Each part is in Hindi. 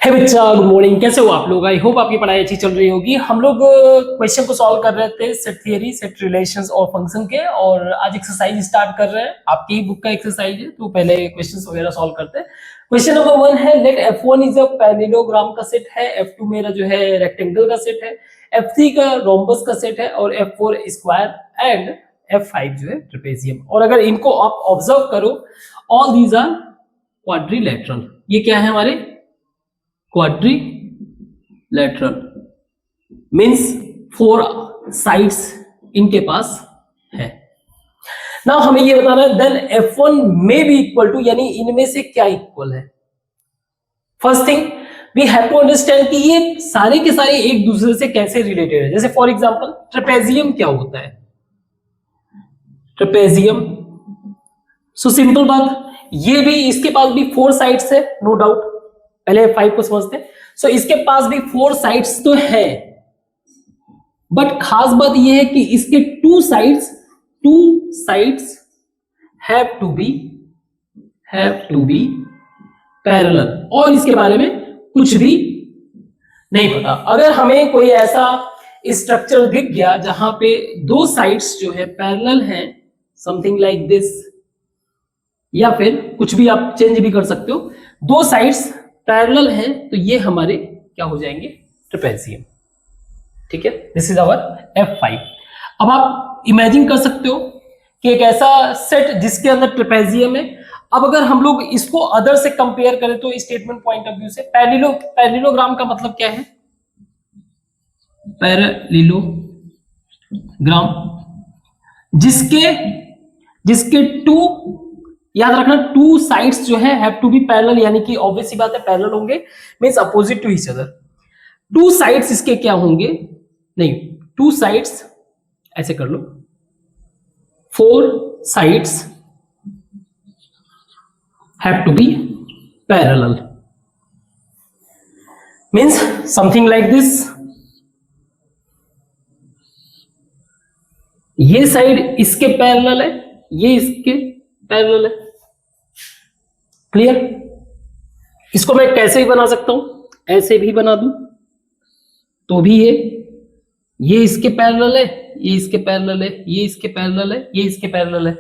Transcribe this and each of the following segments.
हे बच्चा, गुड मॉर्निंग। कैसे हो आप लोग? आई होप आपकी पढ़ाई अच्छी चल रही होगी। हम लोग क्वेश्चन को सॉल्व कर रहे थे सेट थियरी, सेट रिलेशंस और फंक्शन के, और आज एक्सरसाइज स्टार्ट कर रहे हैं। आपकी ही बुक का एक्सरसाइज है, तो पहले क्वेश्चंस वगैरह सॉल्व करते हैं। क्वेश्चन नंबर 1 है, let F1 is a parallelogram का सेट है, F2 मेरा जो है रेक्टेंगल का सेट है, F3 का रोम्बस का सेट है, और F4 स्क्वायर एंड F5 जो है ट्रेपेजियम। और अगर इनको आप ऑब्जर्व करो, ऑल दीज आर क्वाड्रिलेटरल। ये क्या है हमारे? क्वाड्रिलेटरल मीन्स 4 साइड्स इनके पास है। नाउ हमें ये बताना है देन F1 में भी इक्वल टू, यानी इनमें से क्या इक्वल है। First thing we have to understand कि ये सारे के सारे एक दूसरे से कैसे रिलेटेड है। जैसे फॉर एग्जांपल ट्रेपेजियम क्या होता है? ट्रेपेजियम, सो सिंपल बात, ये भी, इसके पास भी 4 साइड्स है, नो डाउट। पहले F5 को समझते हैं। सो इसके पास भी 4 साइड्स तो है, बट खास बात यह है कि इसके 2 sides have to be parallel, और इसके बारे में कुछ भी नहीं पता। अगर हमें कोई ऐसा स्ट्रक्चर दिख गया जहां पे 2 साइड्स जो है पैरेलल हैं, समथिंग लाइक दिस, या फिर कुछ भी आप चेंज भी कर सकते हो, 2 साइड्स पैरेलल हैं, तो ये हमारे क्या हो जाएंगे? ट्रेपेजियम। ठीक है, दिस इज आवर F5। अब आप इमेजिन कर सकते हो कि एक ऐसा सेट जिसके अंदर ट्रेपेजियम है। अब अगर हम लोग इसको अदर से कंपेयर करें तो स्टेटमेंट पॉइंट ऑफ व्यू से, पैरेललोग्राम का मतलब क्या है? पैरेललोग्राम जिसके 2, याद रखना, 2 साइड्स जो है हैव टू बी पैरेलल, यानी कि ऑब्वियस सी बात है पैरेलल होंगे, means opposite to each other. 2 sides इसके क्या होंगे? नहीं, 2 साइड्स ऐसे कर लो, 4 sides have to be parallel, means something like this. ये साइड इसके पैरेलल है, ये इसके पैरेलल है। क्लियर? इसको मैं कैसे भी बना सकता हूं, ऐसे भी बना दूं तो भी ये इसके पैरेलल है, ये इसके पैरेलल है, ये इसके पैरेलल है, ये इसके पैरेलल है।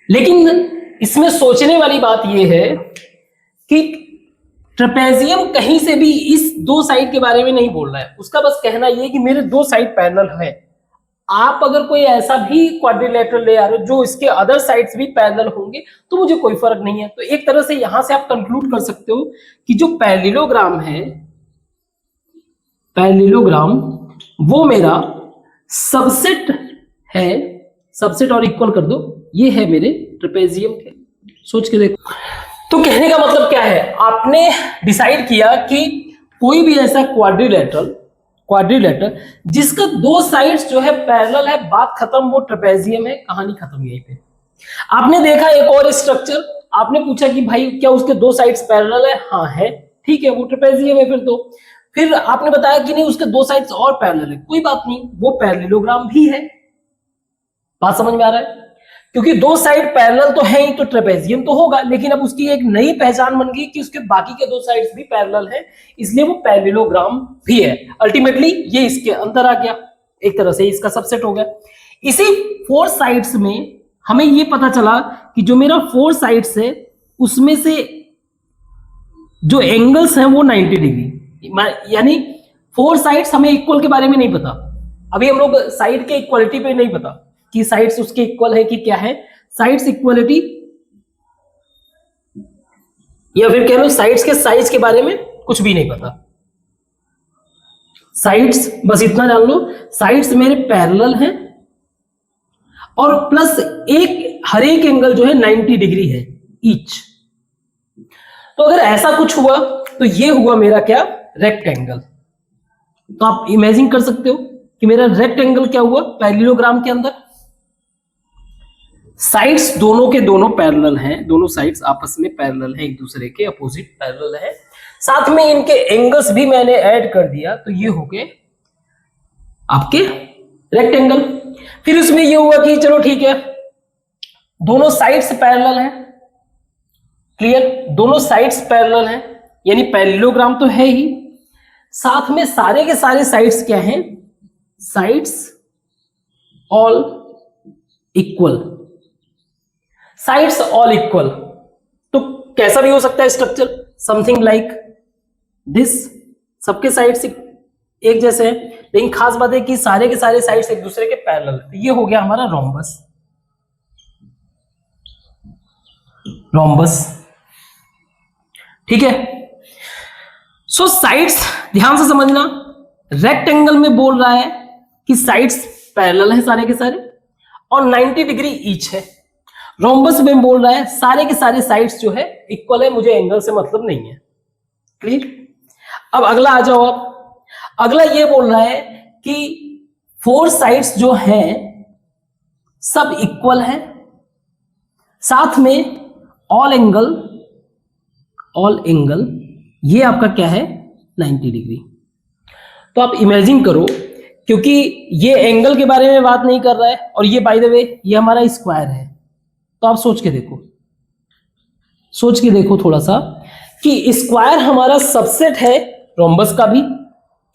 लेकिन इसमें सोचने वाली बात ये है कि ट्रेपेजियम कहीं से भी इस 2 साइड के बारे में नहीं बोल रहा है। उसका बस कहना ये कि मेरे 2 साइड पैरेलल है। आप अगर कोई ऐसा भी क्वाड्रिलेटरल ले आ रहे हो जो इसके अदर साइड्स भी पैरेलल होंगे, तो मुझे कोई फर्क नहीं है। तो एक तरह से यहां से आप कंक्लूड कर सकते हो कि जो पैरेललोग्राम है, पैरेललोग्राम वो मेरा सबसेट है। सबसेट और इक्वल कर दो, ये है मेरे ट्रेपेजियम के। सोच के देखो। तो कहने का मतलब क्या है? आपने डिसाइड किया कि कोई भी ऐसा क्वाड्रिलेटरल जिसका 2 साइड्स जो है पैरेलल है, बात खत्म, वो ट्रेपेजियम है, कहानी खत्म यहीं पे। आपने देखा एक और स्ट्रक्चर, आपने पूछा कि भाई क्या उसके 2 साइड्स पैरेलल है? हाँ है, ठीक है, वो ट्रेपेजियम है। फिर आपने बताया कि नहीं, उसके 2 साइड्स और पैरेलल है, कोई बात नहीं, वो पैरेललोग्राम भी है। बात समझ में आ रहा है? क्योंकि 2 साइड पैरेलल तो है ही, तो ट्रेपेजियम तो होगा, लेकिन अब उसकी एक नई पहचान बन गई कि उसके बाकी के 2 साइड्स भी पैरेलल है, इसलिए वो पैरेललोग्राम भी है। अल्टीमेटली ये इसके अंदर आ गया, एक तरह से इसका सबसेट हो गया। इसी 4 साइड्स में हमें ये पता चला कि जो मेरा 4 साइड्स है उसमें से जो एंगल्स हैं वो 90 डिग्री, यानी 4 साइड्स हमें इक्वल के बारे में नहीं पता। अभी हम लोग साइड के इक्वलिटी पे नहीं पता कि साइड्स उसके इक्वल है कि क्या है। साइड्स इक्वलिटी, या फिर कह लो साइड्स के साइज के बारे में कुछ भी नहीं पता। साइड्स बस इतना जान लो, साइड्स मेरे पैरेलल हैं, और प्लस हर एक एंगल जो है 90 डिग्री है ईच। तो अगर ऐसा कुछ हुआ तो ये हुआ मेरा क्या? रेक्टेंगल। तो आप इमेजिन कर सकते हो कि मेरा रेक्टेंगल क्या हुआ पैरेललोग्राम के अंदर। साइड्स दोनों के दोनों पैरेलल हैं, दोनों साइड्स आपस में पैरेलल हैं, एक दूसरे के अपोजिट पैरेलल है। साथ में इनके एंगल्स भी मैंने ऐड कर दिया, तो ये हो गए आपके रेक्टेंगल। फिर उसमें ये हुआ कि चलो ठीक है, दोनों साइड्स पैरेलल हैं, क्लियर, दोनों साइड्स पैरेलल हैं, यानी पैरेललोग्राम तो है ही, साथ में सारे के सारे साइड्स क्या हैं, sides all equal, sides all equal. तो कैसा भी हो सकता है स्ट्रक्चर, समथिंग लाइक दिस, सबके साइड्स एक जैसे हैं, लेकिन खास बात है कि सारे के सारे साइड्स एक दूसरे के पैरेलल। तो ये हो गया हमारा रोम्बस। रोम्बस, ठीक है। सो साइड्स ध्यान से समझना, रेक्टेंगल में बोल रहा है कि साइड्स पैरेलल है सारे के सारे और 90 डिग्री ईच है। रोम्बस में बोल रहा है सारे के सारे साइड्स जो है इक्वल है, मुझे एंगल से मतलब नहीं है। क्लियर। अब अगला आ जाओ आप। अगला ये बोल रहा है कि 4 साइड्स जो हैं सब इक्वल है, साथ में ऑल एंगल ये आपका क्या है 90 डिग्री। तो आप इमेजिन करो, क्योंकि ये एंगल के बारे में बात नहीं कर रहा है और ये बाय द वे ये हमारा स्क्वायर है। तो आप सोच के देखो थोड़ा सा कि स्क्वायर हमारा सबसेट है रोम्बस का भी,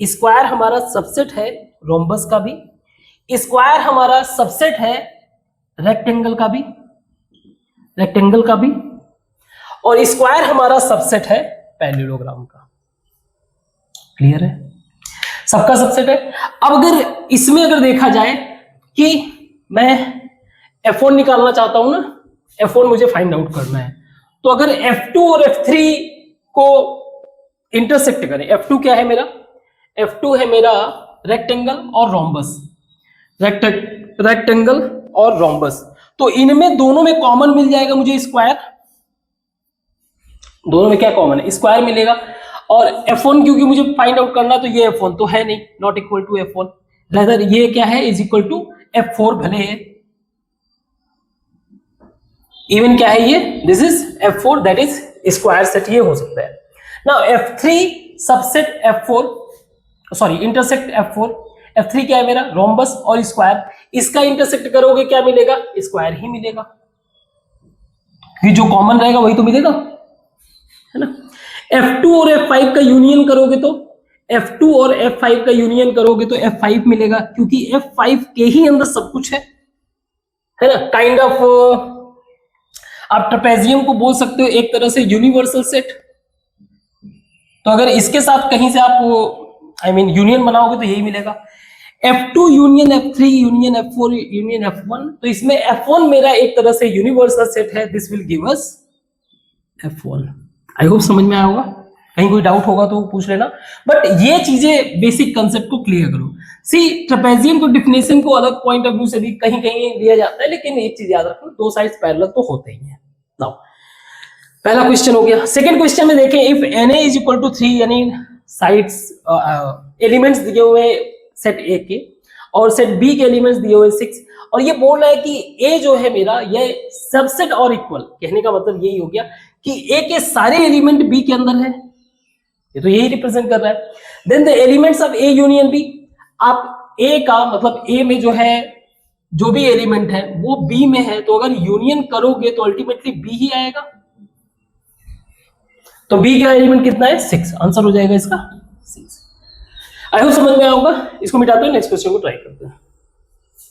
स्क्वायर हमारा सबसेट है रोम्बस का भी, स्क्वायर हमारा सबसेट है रेक्टेंगल का भी, और स्क्वायर हमारा सबसेट है पैरेललोग्राम का। क्लियर है, सबका सबसेट है। अब अगर इसमें अगर देखा जाए कि मैं F1 निकालना चाहता हूं ना, F1 मुझे फाइंड आउट करना है, तो अगर F2 और F3 को इंटरसेक्ट करें, F2 क्या है मेरा, F2 है मेरा रेक्टेंगल और रोम्बस, रेक्टेंगल और रोम्बस। तो इनमें दोनों में कॉमन मिल जाएगा मुझे स्क्वायर, दोनों में क्या कॉमन है, स्क्वायर मिलेगा। और F1 क्योंकि मुझे फाइंड आउट करना, तो ये F1 तो है नहीं, not equal to F1, rather ये क्या है इज इक्वल टू F4 भले है, इवन क्या है ये, this is F4 that is square set, ये हो सकता है। Now F3 subset F4, sorry intersect F4, F3 क्या है मेरा रोम्बस और स्क्वायर, इसका इंटरसेक्ट करोगे क्या मिलेगा, स्क्वायर ही मिलेगा, कि जो कॉमन रहेगा वही तो मिलेगा, है ना। F2 और F5 का यूनियन करोगे तो F2 और F5 का यूनियन करोगे तो F5 मिलेगा, क्योंकि F5 के ही अंदर सब कुछ है ना। काइंड ऑफ आप ट्रेपेजियम को बोल सकते हो एक तरह से यूनिवर्सल सेट। तो अगर इसके साथ कहीं से आप यूनियन बनाओगे तो यही मिलेगा, F2 union F3 union F4 union F1। तो इसमें F1 मेरा एक तरह से यूनिवर्सल सेट है, this will give us F1। I hope समझ में आया होगा, कहीं कोई डाउट होगा तो पूछ लेना, बट ये चीजें बेसिक कंसेप्ट को क्लियर करो। सी ट्रेपेजियम को डिफिनेशन को अलग पॉइंट ऑफ व्यू से भी कहीं कहीं लिया जाता है, लेकिन एक चीज याद रखो, दो साइड्स पैरेलल तो होते ही हैं। नाउ पहला क्वेश्चन हो गया। सेकंड क्वेश्चन में देखें, if Na is equal to 3, यानी साइड्स एलिमेंट्स दिए हुए सेट ए के और सेट बी के एलिमेंट्स दिए हुए 6, और ये बोल रहा है कि ए जो है मेरा ये सबसेट और इक्वल, कहने का मतलब यही हो गया कि ए के सारे एलिमेंट बी के अंदर है, ये तो यही रिप्रेजेंट कर रहा है। Then the elements of A union B, आप ए का मतलब ए में जो है जो भी एलिमेंट है वो बी में है, तो अगर यूनियन करोगे तो अल्टीमेटली बी ही आएगा। तो बी का एलिमेंट कितना है 6, आंसर हो जाएगा इसका 6। आई होप समझ में आया होगा। इसको मिटाते हैं, नेक्स्ट क्वेश्चन को ट्राई करते हैं।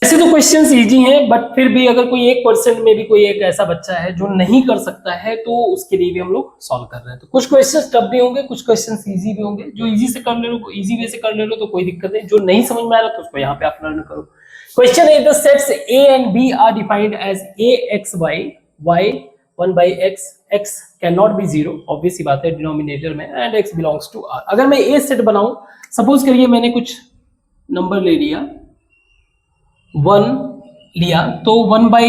ऐसे तो क्वेश्चंस इजी हैं, बट फिर भी अगर कोई 1% में भी कोई एक ऐसा बच्चा है जो नहीं कर सकता है, तो उसके लिए भी हम लोग सॉल्व कर रहे हैं। तो कुछ क्वेश्चंस टफ भी होंगे, कुछ क्वेश्चंस इजी भी होंगे। जो इजी से कर ले लो, इजी वे से कर ले लो तो कोई दिक्कत नहीं, जो नहीं समझ में आ रहा तो उसको यहाँ पे आप लर्न करो। क्वेश्चन है, the sets A and B are defined as ax by y 1 by x can not be 0, obvious सी बात है डिनोमिनेटर में, and x belongs to R। अगर मैं A सेट बनाऊं, सपोज करिए मैंने कुछ नंबर ले लिया 1 लिया, तो 1 by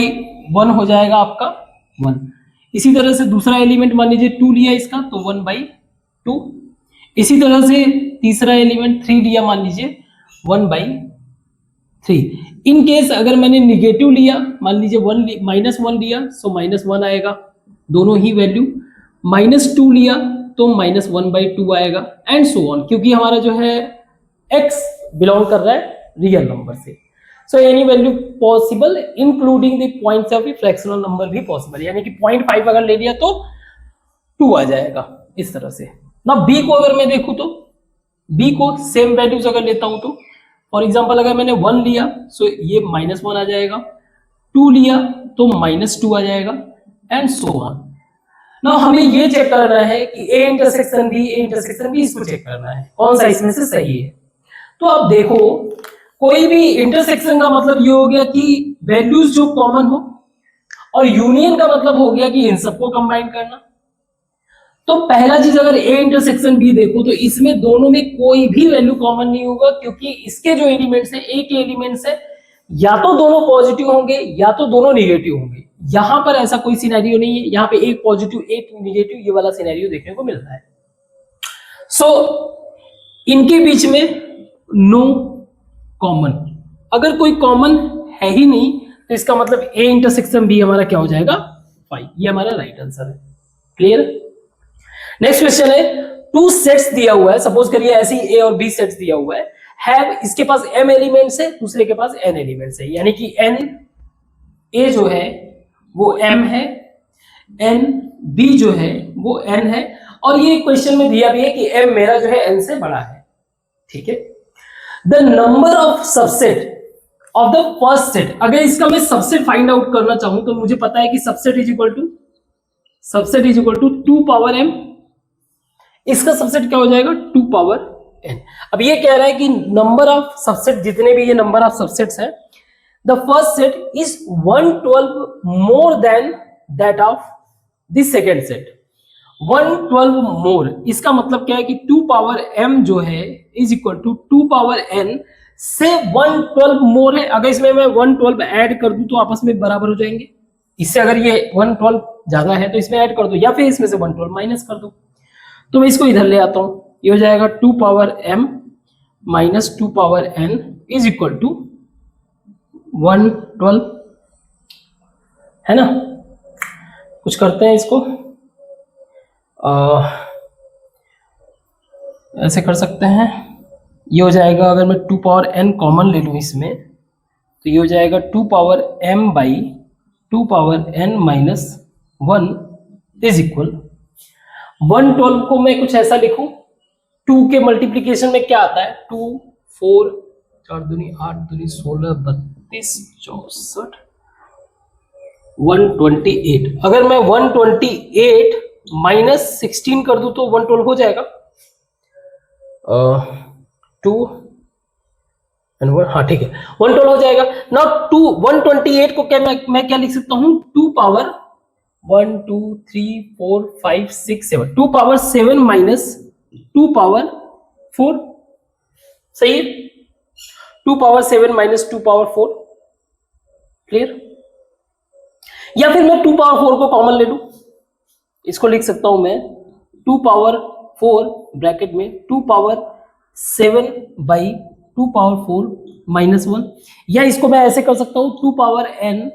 1 हो जाएगा आपका 1। इसी तरह से दूसरा एलिमेंट मान लीजिए 2 लिया इसका, तो 1 by 2। इसी तरह से तीसरा एलिमेंट 3 लिया, मान लीजिए 1 by 3। इन केस अगर मैंने निगेटिव लिया, मान लीजिए -1 लिया, सो -1 आएगा दोनों ही वैल्यू। -2 लिया तो -1 by 2 आएगा, एंड सो ऑन, क्योंकि हमारा जो है x बिलोंग कर रहा है रियल नंबर से। So any value possible including the points of fractional number भी पॉसिबल, यानी कि 0.5 अगर ले लिया तो 2 आ जाएगा इस तरह से। ना बी को अगर मैं देखूं तो बी को सेम वैल्यूज अगर लेता हूं तो फॉर एग्जांपल अगर मैंने 1 लिया सो ये -1 आ जाएगा, 2 लिया तो -2 आ जाएगा एंड सो ऑन। ना हमें ये चेक करना है कि ए इंटरसेक्शन बी इसको चेक करना है कौन सा इसमें से सही है। तो अब देखो कोई भी इंटरसेक्शन का मतलब ये हो गया कि वैल्यूज जो कॉमन हो, और यूनियन का मतलब हो गया कि इन सबको कंबाइन करना। तो पहला चीज अगर ए इंटरसेक्शन बी देखो तो इसमें दोनों में कोई भी वैल्यू कॉमन नहीं होगा, क्योंकि इसके जो एलिमेंट्स है ए के एलिमेंट्स है या तो दोनों पॉजिटिव होंगे या तो दोनों निगेटिव होंगे। यहां पर ऐसा कोई सिनेरियो नहीं है, यहां पे एक पॉजिटिव एक निगेटिव ये वाला सिनेरियो देखने को मिल रहा है। सो इनके बीच में नो कॉमन, अगर कोई कॉमन है ही नहीं तो इसका मतलब ए इंटरसेक्शन बी हमारा क्या हो जाएगा 5, ये हमारा राइट आंसर है। क्लियर। नेक्स्ट क्वेश्चन है, 2 सेट्स दिया हुआ है, सपोज करिए ऐसे ही ए और बी सेट्स दिया हुआ है, इसके पास m एलिमेंट्स है, दूसरे के पास n एलिमेंट्स है, यानी कि n a जो है वो m है, n b जो है वो n है, और ये क्वेश्चन में दिया भी है कि m मेरा जो है n से बड़ा है। ठीक है। The number of subset of the first set, अगर इसका मैं सबसेट फाइंड आउट करना चाहूं तो मुझे पता है कि subset is equal to 2 power m, इसका सबसेट क्या हो जाएगा 2 पावर n। अब ये कह रहा है कि नंबर ऑफ सबसेट, जितने भी ये नंबर ऑफ सबसेट्स है, the first set is 112 more than that of the second set. 112 मोर, इसका मतलब क्या है कि 2 पावर m जो है is equal to 2 power n से 112 मोर है। अगर इसमें मैं 112 ऐड कर दूं तो आपस में बराबर हो जाएंगे, इससे अगर ये 112 ज्यादा है तो इसमें ऐड कर दो या फिर इसमें से 112 माइनस कर दो। तो मैं इसको इधर ले आता हूं, ये हो जाएगा 2 power m minus 2 power n is equal to 112, है ना। कुछ करते हैं इसको, ऐसे कर सकते हैं, ये हो जाएगा अगर मैं 2 पावर n कॉमन ले लूं इसमें तो ये हो जाएगा 2 power m by 2 power n minus 1 is equal 112 को मैं कुछ ऐसा लिखूं, 2 के मल्टीप्लीकेशन में क्या आता है 2 4 4 दूनी 8 दूनी 16 32 64 128। अगर मैं 128 माइनस 16 कर दूं तो 112 हो जाएगा 2 एंड 1, हाँ ठीक है 112 हो जाएगा ना। 128 को क्या मैं क्या लिख सकता हूं 2 पावर 1 2 3 4 5 6 7, 2 पावर 7 माइनस 2 पावर 4, सही है, 2 पावर 7 माइनस 2 पावर 4। क्लियर। या फिर मैं 2 पावर 4 को कॉमन ले लूं, इसको लिख सकता हूं मैं 2 पावर 4 ब्रैकेट में 2 पावर 7 बाई 2 पावर 4 माइनस 1, या इसको मैं ऐसे कर सकता हूं 2 power n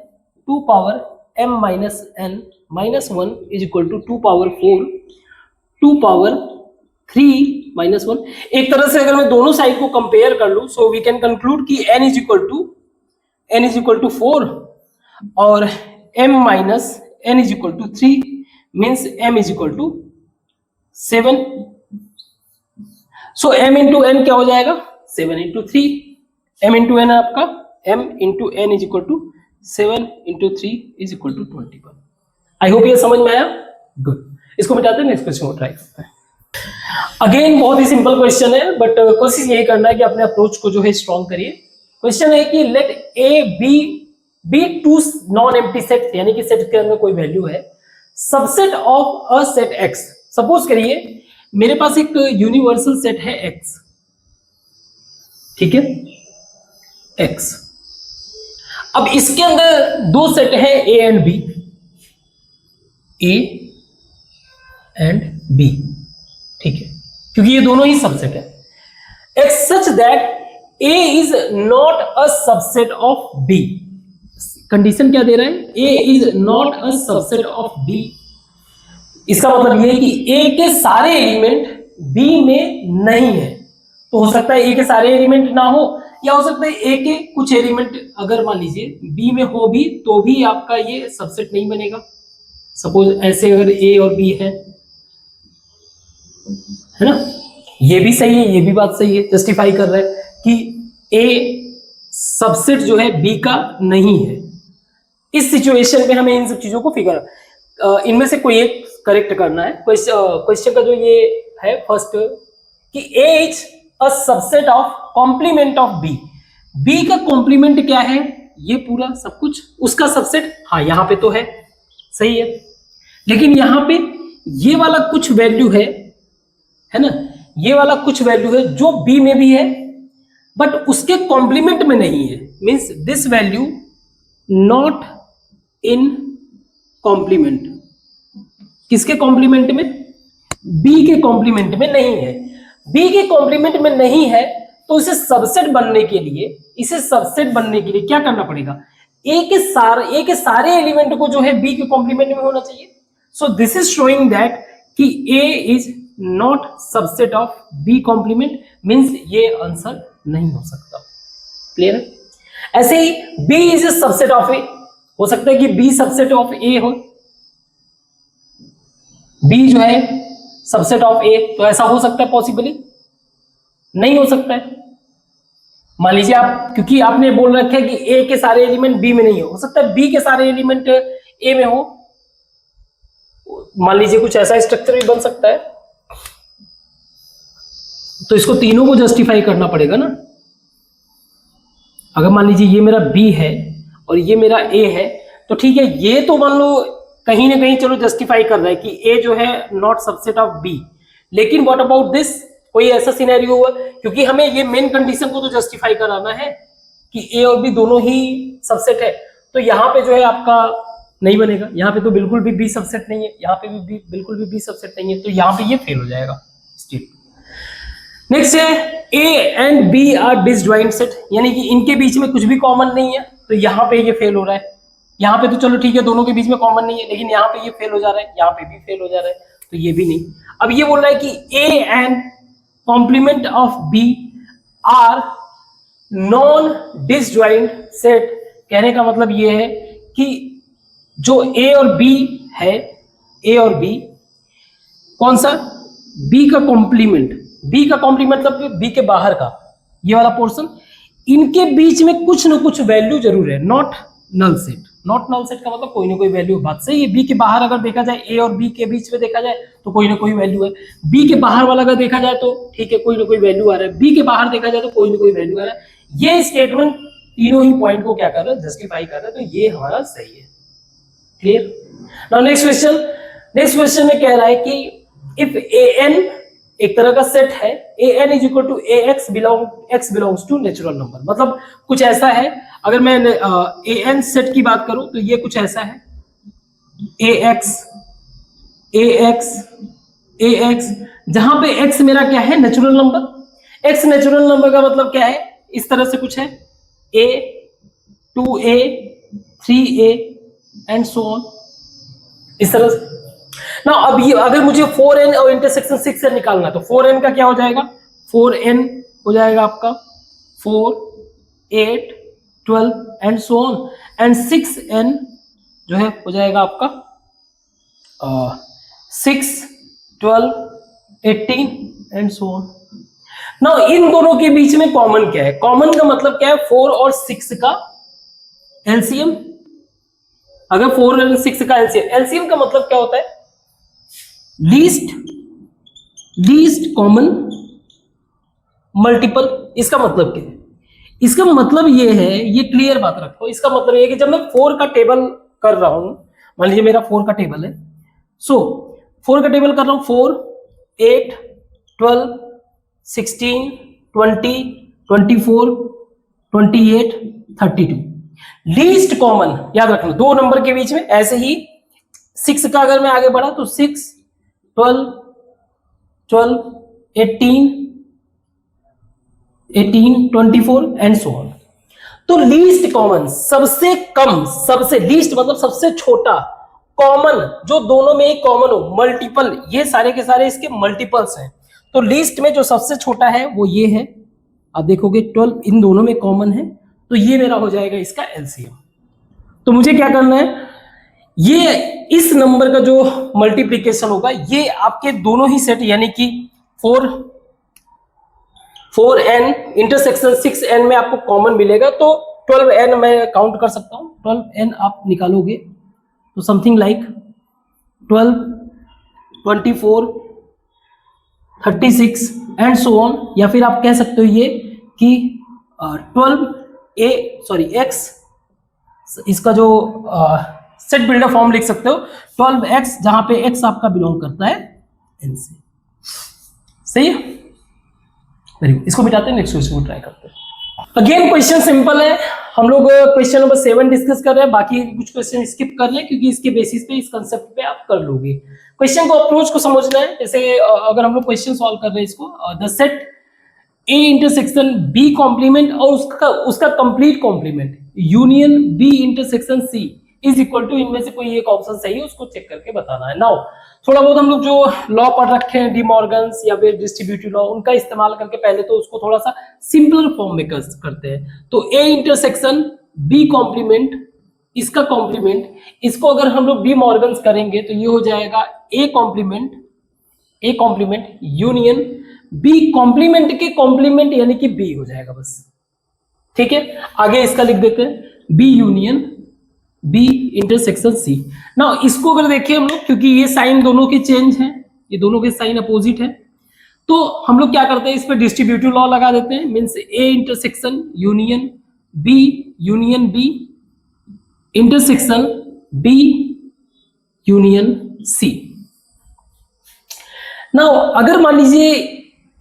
2 power m minus n minus 1 is equal to 2 power 4 2 power 3 minus 1। एक तरह से अगर मैं दोनों साइड को कंपेयर कर लूं सो वी कैन कंक्लूड कि n इज इक्वल टू 4 और m minus n is equal to 3 means m is equal to 7। So m into n क्या हो जाएगा 7 इंटू 3, m इंटू n आपका m into n is equal to 7 into 3 is equal to 21। I hope ये समझ में आया। गुड, इसको मिटाते हैं, नेक्स्ट क्वेश्चन को ट्राई करते हैं। अगेन बहुत ही सिंपल क्वेश्चन है बट कोशिश यही करना है कि अपने अप्रोच को जो है स्ट्रॉन्ग करिए। क्वेश्चन है कि let A B 2 non empty set, यानी कि सेट के अंदर कोई वैल्यू है, subset of a set X. Suppose करिए मेरे पास एक यूनिवर्सल सेट है एक्स, ठीक है एक्स। अब इसके अंदर 2 सेट है A and B, A and B, ठीक है, क्योंकि ये दोनों ही सबसेट है। X such that A is not a subset of B. Condition क्या दे रहा है, A is not a subset of B. इसका मतलब ये है कि ए के सारे एलिमेंट बी में नहीं है। तो हो सकता है ए के सारे एलिमेंट ना हो, या हो सकता है ए के कुछ एलिमेंट अगर मान लीजिए बी में हो भी तो भी आपका ये सबसेट नहीं बनेगा। सपोज ऐसे अगर ए और बी है, है ना। ये भी सही है, ये भी बात सही है, जस्टिफाई कर रहा है कि ए सबसेट जो है बी का नहीं है। इस सिचुएशन में हमें इन सब चीजों को इनमें से कोई एक करेक्ट करना है। क्वेश्चन का जो ये है फर्स्ट कि A is a subset of complement of B. B का कॉम्प्लीमेंट क्या है, ये पूरा सब कुछ उसका सबसेट, हाँ यहां पे तो है, सही है, लेकिन यहां पे ये वाला कुछ वैल्यू है ना, ये वाला कुछ वैल्यू है जो बी में भी है बट उसके कॉम्प्लीमेंट में नहीं है। Means this value not in complement. किसके कॉम्प्लीमेंट में, बी के कॉम्प्लीमेंट में नहीं है। बी के कॉम्प्लीमेंट में नहीं है तो इसे सबसेट बनने के लिए क्या करना पड़ेगा, ए के सारे एलिमेंट को जो है बी के कॉम्प्लीमेंट में होना चाहिए। So this is showing that कि A is not subset of B complement, means ये आंसर नहीं हो सकता। क्लियर है। ऐसे ही B is a subset of A, हो सकता है कि बी सबसेट ऑफ ए हो, बी जो है सबसेट ऑफ ए, तो ऐसा हो सकता है पॉसिबली, नहीं हो सकता है। मान लीजिए आप, क्योंकि आपने बोल रखा है कि ए के सारे एलिमेंट बी में नहीं हो सकता है बी के सारे एलिमेंट ए में हो। मान लीजिए कुछ ऐसा स्ट्रक्चर भी बन सकता है, तो इसको तीनों को जस्टिफाई करना पड़ेगा ना। अगर मान लीजिए ये मेरा बी है और ये मेरा ए है, तो ठीक है, ये तो मान लो कहीं ना कहीं चलो जस्टिफाई कर रहा है कि ए जो है नॉट सबसेट ऑफ बी, लेकिन व्हाट अबाउट दिस, कोई ऐसा सिनेरियो हुआ, क्योंकि हमें ये मेन कंडीशन को तो जस्टिफाई कराना है कि ए और बी दोनों ही सबसेट है, तो यहाँ पे जो है आपका नहीं बनेगा, यहाँ पे तो बिल्कुल भी बी सबसेट नहीं है, यहाँ पे भी बिल्कुल भी बी सबसेट नहीं है, तो यहाँ पे ये फेल हो जाएगा स्टेट। नेक्स्ट है A and B are disjoint set, यानी कि इनके बीच में कुछ भी कॉमन नहीं है, तो यहाँ पे ये फेल हो रहा है। यहाँ पे तो चलो ठीक है दोनों के बीच में कॉमन नहीं है, लेकिन यहाँ पे ये फेल हो जा रहा है, यहाँ पे भी फेल हो जा रहा है, तो ये भी नहीं। अब ये बोल रहा है कि A and complement of B are non disjoint set. कहने का मतलब ये है कि जो ए और बी है, ए और बी कौन सा, बी का कॉम्प्लीमेंट, बी का कॉम्प्लीमेंट मतलब बी के बाहर का ये वाला पोर्शन, इनके बीच में कुछ ना कुछ वैल्यू जरूर है, not null set. Not null set का मतलब कोई ना कोई वैल्यू, बात सही है। बी के बाहर अगर देखा जाए, ए और बी के बीच में देखा जाए तो कोई ना कोई वैल्यू है। बी के बाहर वाला अगर देखा जाए तो ठीक है कोई ना कोई वैल्यू आ रहा है, बी के बाहर देखा जाए तो कोई ना कोई वैल्यू आ रहा है। ये स्टेटमेंट तीनों ही पॉइंट को क्या कर रहा है, जस्टिफाई कर रहा है, तो ये हमारा सही है। क्लियर। नाउ नेक्स्ट क्वेश्चन में कह रहा है कि इफ ए एन एक तरह का सेट है, A N is equal to A x belongs to natural number, मतलब कुछ ऐसा है, अगर मैं ए एन सेट की बात करूं तो ये कुछ ऐसा है, ए एक्स जहां पे एक्स मेरा क्या है, natural number. X natural number का मतलब क्या है, इस तरह से कुछ है, ए 2a 3a and so on, इस तरह से ना। अब ये अगर मुझे 4n और इंटरसेक्शन 6n निकालना है तो 4n का क्या हो जाएगा, 4n हो जाएगा आपका 4 8 12 and so on, and 6n जो है हो जाएगा आपका 6 12 18 एंड सो ऑन। ना इन दोनों के बीच में कॉमन क्या है, कॉमन का मतलब क्या है, 4 और 6 का एलसीएम। अगर 4 और 6 का एलसीएम का मतलब क्या होता है, लीस्ट कॉमन मल्टीपल। इसका मतलब क्या है, इसका मतलब ये है, ये क्लियर बात रखो, इसका मतलब ये है कि जब मैं 4 का टेबल कर रहा हूं, मान लीजिए मेरा 4 का टेबल है, सो 4 का टेबल कर रहा हूं, 4 8 12 16 20 24 28 32। लीस्ट कॉमन याद रखना, दो नंबर के बीच में। ऐसे ही 6 का अगर मैं आगे बढ़ा तो 6 12 12 18 24 एंड सो ऑन। तो लीस्ट कॉमन सबसे कम, सबसे लीस्ट मतलब सबसे छोटा, कॉमन जो दोनों में एक कॉमन हो, मल्टीपल, ये सारे के सारे इसके मल्टीपल्स हैं। तो लीस्ट में जो सबसे छोटा है वो ये है, आप देखोगे 12 इन दोनों में कॉमन है, तो ये मेरा हो जाएगा इसका एलसीएम। तो मुझे क्या करना है, ये इस नंबर का जो मल्टीप्लीकेशन होगा ये आपके दोनों ही सेट यानी कि 4n इंटरसेक्शन 6n में आपको कॉमन मिलेगा, तो 12n मैं काउंट कर सकता हूं। 12n आप निकालोगे तो something like 12, 24, 36 and so on, या फिर आप कह सकते हो ये कि 12x, इसका जो सेट बिल्डर फॉर्म लिख सकते हो 12x, जहां पे x आपका बिलोंग करता है n से। सही है, वेरी गुड। इसको मिटाते हैं, नेक्स्ट क्वेश्चन को ट्राई करते हैं। अगेन क्वेश्चन सिंपल है, हम लोग क्वेश्चन नंबर 7 डिस्कस कर रहे हैं, बाकी कुछ क्वेश्चन स्किप कर लें क्योंकि इसके बेसिस पे, इस कंसेप्ट पे आप कर लोगे। क्वेश्चन को अप्रोच को समझना है, जैसे अगर हम लोग क्वेश्चन सॉल्व कर रहे हैं इसको, the set A intersection B complement और उसका complete complement union B intersection C is equal to, इनमें से कोई एक ऑप्शन सही है उसको चेक करके बताना है। नाउ थोड़ा बहुत हम लोग जो लॉ पढ़ रखे हैं डी मॉर्गन्स या फिर डिस्ट्रीब्यूटिव लॉ, उनका इस्तेमाल करके पहले तो उसको थोड़ा सा सिंपलर फॉर्म में करते हैं। तो A इंटरसेक्शन B कॉम्प्लीमेंट, इसका कॉम्प्लीमेंट, इसको अगर हम लोग डी मॉर्गन्स करेंगे तो ये हो जाएगा A complement union B complement के कॉम्प्लीमेंट यानी कि B हो जाएगा बस। ठीक है, आगे इसका लिख देते हैं B union B intersection C। ना इसको अगर देखिए हम लोग, क्योंकि ये साइन दोनों के चेंज हैं, ये दोनों के साइन अपोजिट है, तो हम लोग क्या करते हैं, इस पे डिस्ट्रीब्यूटिव लॉ लगा देते हैं। Means A intersection union B intersection B union C। ना अगर मान लीजिए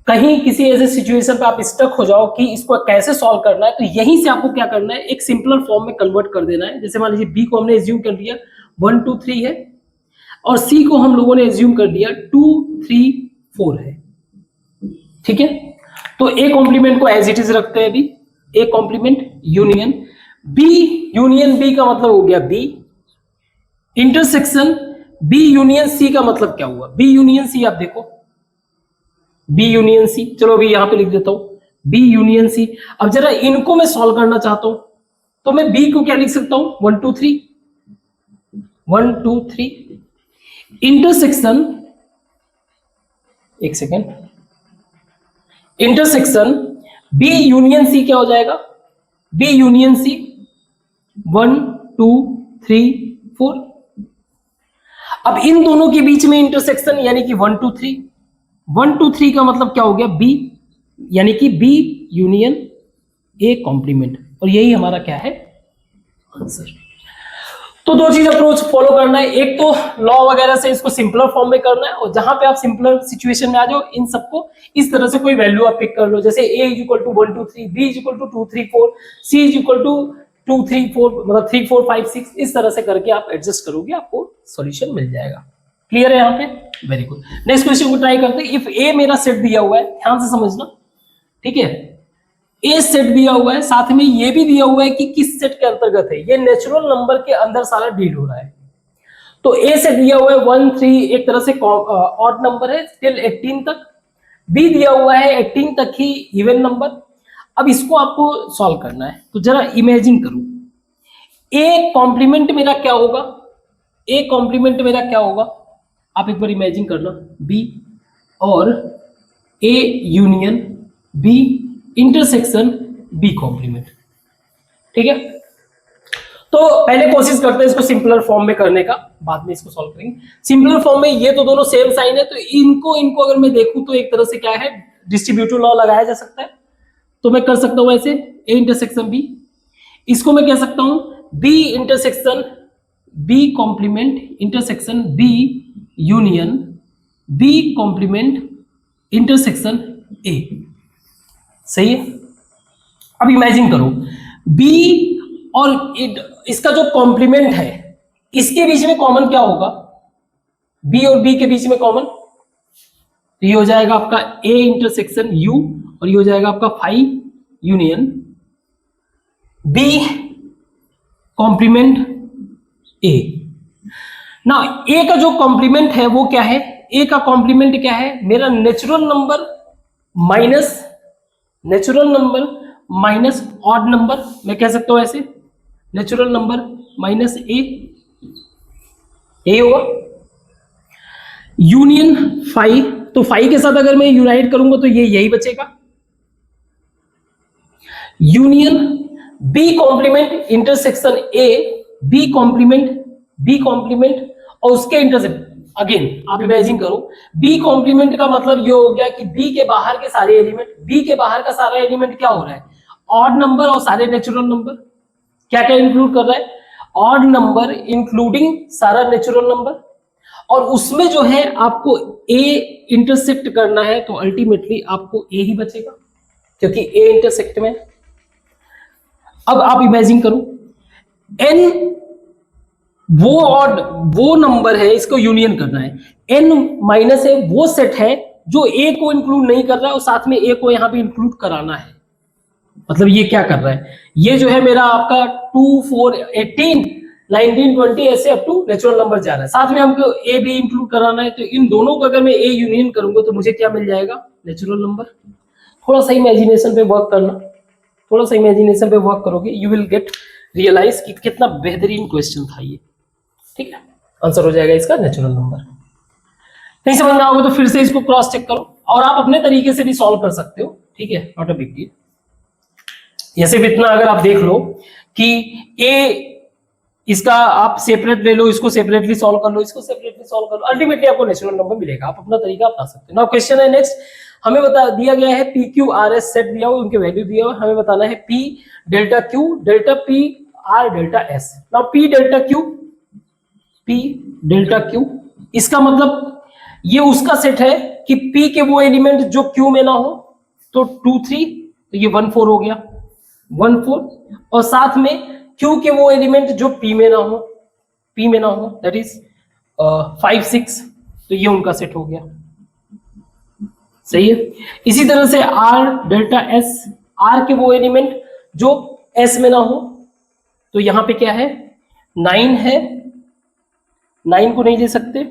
कहीं किसी ऐसे सिचुएशन पे आप स्टक हो जाओ कि इसको कैसे सॉल्व करना है, तो यहीं से आपको क्या करना है, एक सिंपलर फॉर्म में कन्वर्ट कर देना है। जैसे मान लीजिए B को हमने एज्यूम कर लिया 1 2 3 है, और C को हम लोगों ने एज्यूम कर लिया 2 3 4 है। ठीक है, तो A कॉम्प्लीमेंट को एज इट इज रखते हैं अभी, A कॉम्प्लीमेंट यूनियन B का मतलब हो गया B intersection B union C का मतलब क्या हुआ, B यूनियन C आप देखो, B यूनियन C, चलो अभी यहां पे लिख देता हूं B यूनियन C। अब जरा इनको मैं सॉल्व करना चाहता हूं, तो मैं B को क्या लिख सकता हूं 1 2 3 इंटरसेक्शन, एक second, intersection B union C क्या हो जाएगा, B यूनियन C 1 2 3 4। अब इन दोनों के बीच में इंटरसेक्शन यानी कि 1 2 3 का मतलब क्या हो गया B, यानी कि B यूनियन A कॉम्प्लीमेंट, और यही हमारा क्या है आंसर। तो दो चीज अप्रोच फॉलो करना है, एक तो लॉ वगैरह से इसको सिंपलर फॉर्म में करना है, और जहां पे आप सिंपलर सिचुएशन में आ जाओ इन सबको इस तरह से कोई वैल्यू आप पिक कर लो, जैसे A is equal to 1 2 3, B is equal to 2 3 4, C is equal to 2 3 4, मतलब 3 4 5 6, इस तरह से करके आप एडजस्ट करोगे, आपको सॉल्यूशन मिल जाएगा। क्लियर है यहाँ पे, वेरी गुड। नेक्स्ट क्वेश्चन को ट्राई करते हैं। इफ A मेरा सेट दिया हुआ है, ध्यान से समझना, ठीक है, A सेट दिया हुआ है, साथ में ये भी दिया हुआ है कि किस सेट के अंतर्गत है, ये नेचुरल नंबर के अंदर सारा डील हो रहा है। तो A से दिया हुआ है 1 3, एक तरह से ऑड नंबर है टिल 18 तक, B दिया हुआ है 18 तक ही इवन नंबर। अब इसको आपको सॉल्व करना है, तो जरा इमेजिन करो A कॉम्प्लीमेंट मेरा क्या होगा, A कॉम्प्लीमेंट मेरा क्या होगा, आप एक बार इमेजिन करना, B और A union B intersection B complement. ठीक है, तो पहले कोशिश करते हैं इसको सिंपलर फॉर्म में करने का, बाद में इसको सॉल्व करेंगे। सिंपलर फॉर्म में ये तो दोनों सेम साइन है, तो इनको अगर मैं देखूं तो एक तरह से क्या है, डिस्ट्रीब्यूटिव लॉ लगाया जा सकता है। तो मैं कर सकता हूं ऐसे A इंटरसेक्शन B, इसको मैं कह सकता हूं B intersection B complement intersection B union B complement intersection A। सही है, अब इमेजिन करो B और इसका जो कॉम्प्लीमेंट है, इसके बीच में कॉमन क्या होगा, B और B के बीच में कॉमन, तो ये हो जाएगा आपका A इंटरसेक्शन U, और ये हो जाएगा आपका phi union B complement A। ना A का जो कॉम्प्लीमेंट है वो क्या है, A का कॉम्प्लीमेंट क्या है, मेरा natural number minus odd number, मैं कह सकता हूं ऐसे नेचुरल नंबर माइनस A, यही होगा। यूनियन फाइव, तो फाइव के साथ अगर मैं यूनाइट करूंगा तो ये यही बचेगा। Union B complement intersection A, B complement और उसके इंटरसेक्ट। अगेन आप इमेजिन करो, बी कॉम्प्लीमेंट का मतलब ये हो गया कि बी के बाहर के सारे एलिमेंट, बी के बाहर का सारा एलिमेंट क्या हो रहा है, ऑड नंबर और सारे नेचुरल नंबर। क्या क्या इंक्लूड कर रहा है, ऑड नंबर इंक्लूडिंग सारा नेचुरल नंबर। और उसमें जो है आपको ए इंटरसेक्ट करना है, तो अल्टीमेटली आपको ए ही बचेगा क्योंकि ए इंटरसेक्ट में। अब आप इमेजिन करो, एन वो नंबर है, इसको यूनियन करना है। एन माइनस ए वो सेट है जो ए को इंक्लूड नहीं कर रहा है और साथ में ए को यहां पे इंक्लूड कराना है। मतलब ये क्या कर रहा है, ये जो है मेरा आपका 2 4 18 19 20 ऐसे अप टू नेचुरल नंबर जा रहा है, साथ में हमको ए भी इंक्लूड कराना है। तो इन दोनों को अगर मैं ए यूनियन करूंगा तो मुझे क्या मिल जाएगा, नेचुरल नंबर। थोड़ा सा इमेजिनेशन पे वर्क करना, थोड़ा सा इमेजिनेशन पे वर्क करोगे, यू विल गेट रियलाइज कि कितना बेहतरीन क्वेश्चन था ये। ठीक है, आंसर हो जाएगा इसका नेचुरल नंबर। नहीं समझ में आओगे तो फिर से इसको क्रॉस चेक करो और आप अपने तरीके से भी सॉल्व कर सकते हो। ठीक है, नॉट अ बिग डील। जैसे भी इतना अगर आप देख लो कि ए इसका आप सेपरेट ले लो, इसको सेपरेटली सॉल्व कर लो, इसको सेपरेटली सॉल्व कर लो, अल्टीमेटली आपको नेचुरल नंबर मिलेगा। आप अपना तरीका अपना सकते हो। नाउ क्वेश्चन है नेक्स्ट, हमें बता दिया गया है P Q R S set दिया हुआ, उनके वैल्यू दिया हुआ, हमें बताना है P delta Q delta P R delta S. Now P delta Q इसका मतलब ये उसका सेट है कि पी के वो एलिमेंट जो क्यू में ना हो, तो 2 3, तो ये 1 4 हो गया, 1 4, और साथ में क्यू के वो एलिमेंट जो पी में ना हो, दैट इज 5 6, तो ये उनका सेट हो गया। सही है। इसी तरह से आर डेल्टा एस, आर के वो एलिमेंट जो एस में ना हो, तो यहां पे क्या है 9 है, 9 को नहीं ले सकते,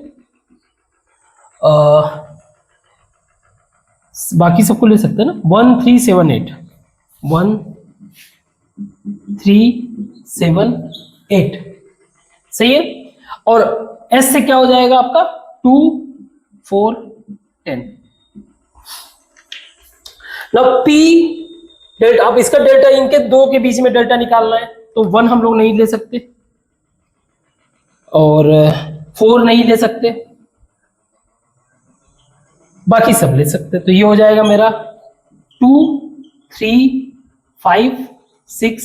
बाकी सबको ले सकते हैं ना, 1 3 7 8, 1 3 7 8, सही है। और एस से क्या हो जाएगा आपका 2 4 10। नाउ पी डेल्टा, अब इसका डेल्टा इनके दो के बीच में डेल्टा निकालना है, तो 1 हम लोग नहीं ले सकते और 4 नहीं ले सकते, बाकी सब ले सकते। तो ये हो जाएगा मेरा 2 3 5 6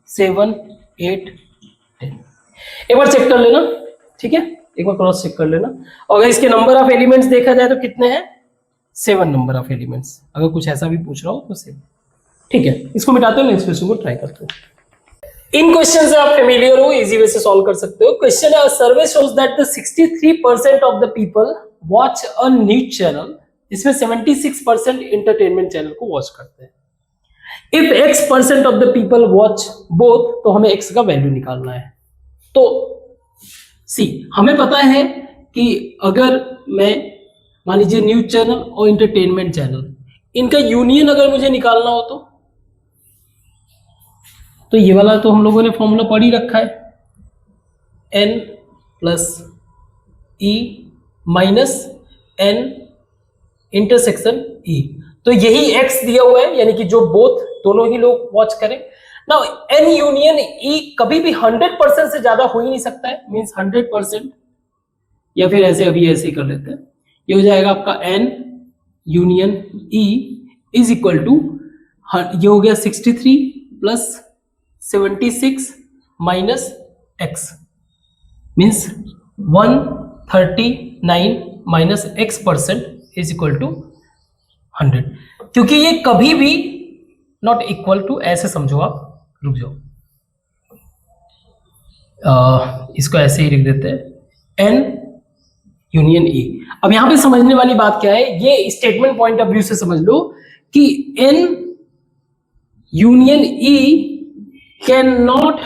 7 8 10। एक बार चेक कर लेना, ठीक है, एक बार क्रॉस चेक कर लेना। और अगर इसके नंबर ऑफ एलिमेंट्स देखा जाए तो कितने हैं, 7 नंबर ऑफ एलिमेंट्स। अगर कुछ ऐसा भी पूछ रहा हो तो 7। ठीक है, इसको मिटाते हो, नेक्स्ट क्वेश्चन को ट्राई करते हो। इन क्वेश्चन से आप फेमिलियर हो, इजी वे से सॉल्व कर सकते हो। क्वेश्चन है, survey shows that the 63% of the people watch a news channel, इसमें 76% एंटरटेनमेंट चैनल को वॉच करते हैं। If x% of the people watch both, तो हमें x का वैल्यू निकालना है। तो सी, हमें पता है कि अगर मैं मान लीजिए न्यूज चैनल और एंटरटेनमेंट चैनल, इनका यूनियन अगर मुझे निकालना हो तो ये वाला तो हम लोगों ने फॉर्मूला पढ़ ही रखा है, n plus E minus n intersection E. तो यही x दिया हुआ है, यानी कि जो बोथ दोनों ही लोग वॉच करें। नाउ n यूनियन ई कभी भी 100% से ज्यादा हो ही नहीं सकता है, मींस 100%, या फिर ऐसे अभी ऐसे ही कर लेते हैं। ये हो जाएगा आपका n union E is equal to, ये हो गया 63 plus 76 minus x, means 139 minus x% is equal to 100। क्योंकि ये कभी भी नॉट इक्वल टू, ऐसे समझो आप, रुक जाओ, इसको ऐसे ही लिख देते हैं, n यूनियन e। अब यहां पे समझने वाली बात क्या है, ये स्टेटमेंट पॉइंट ऑफ व्यू से समझ लो कि n union e cannot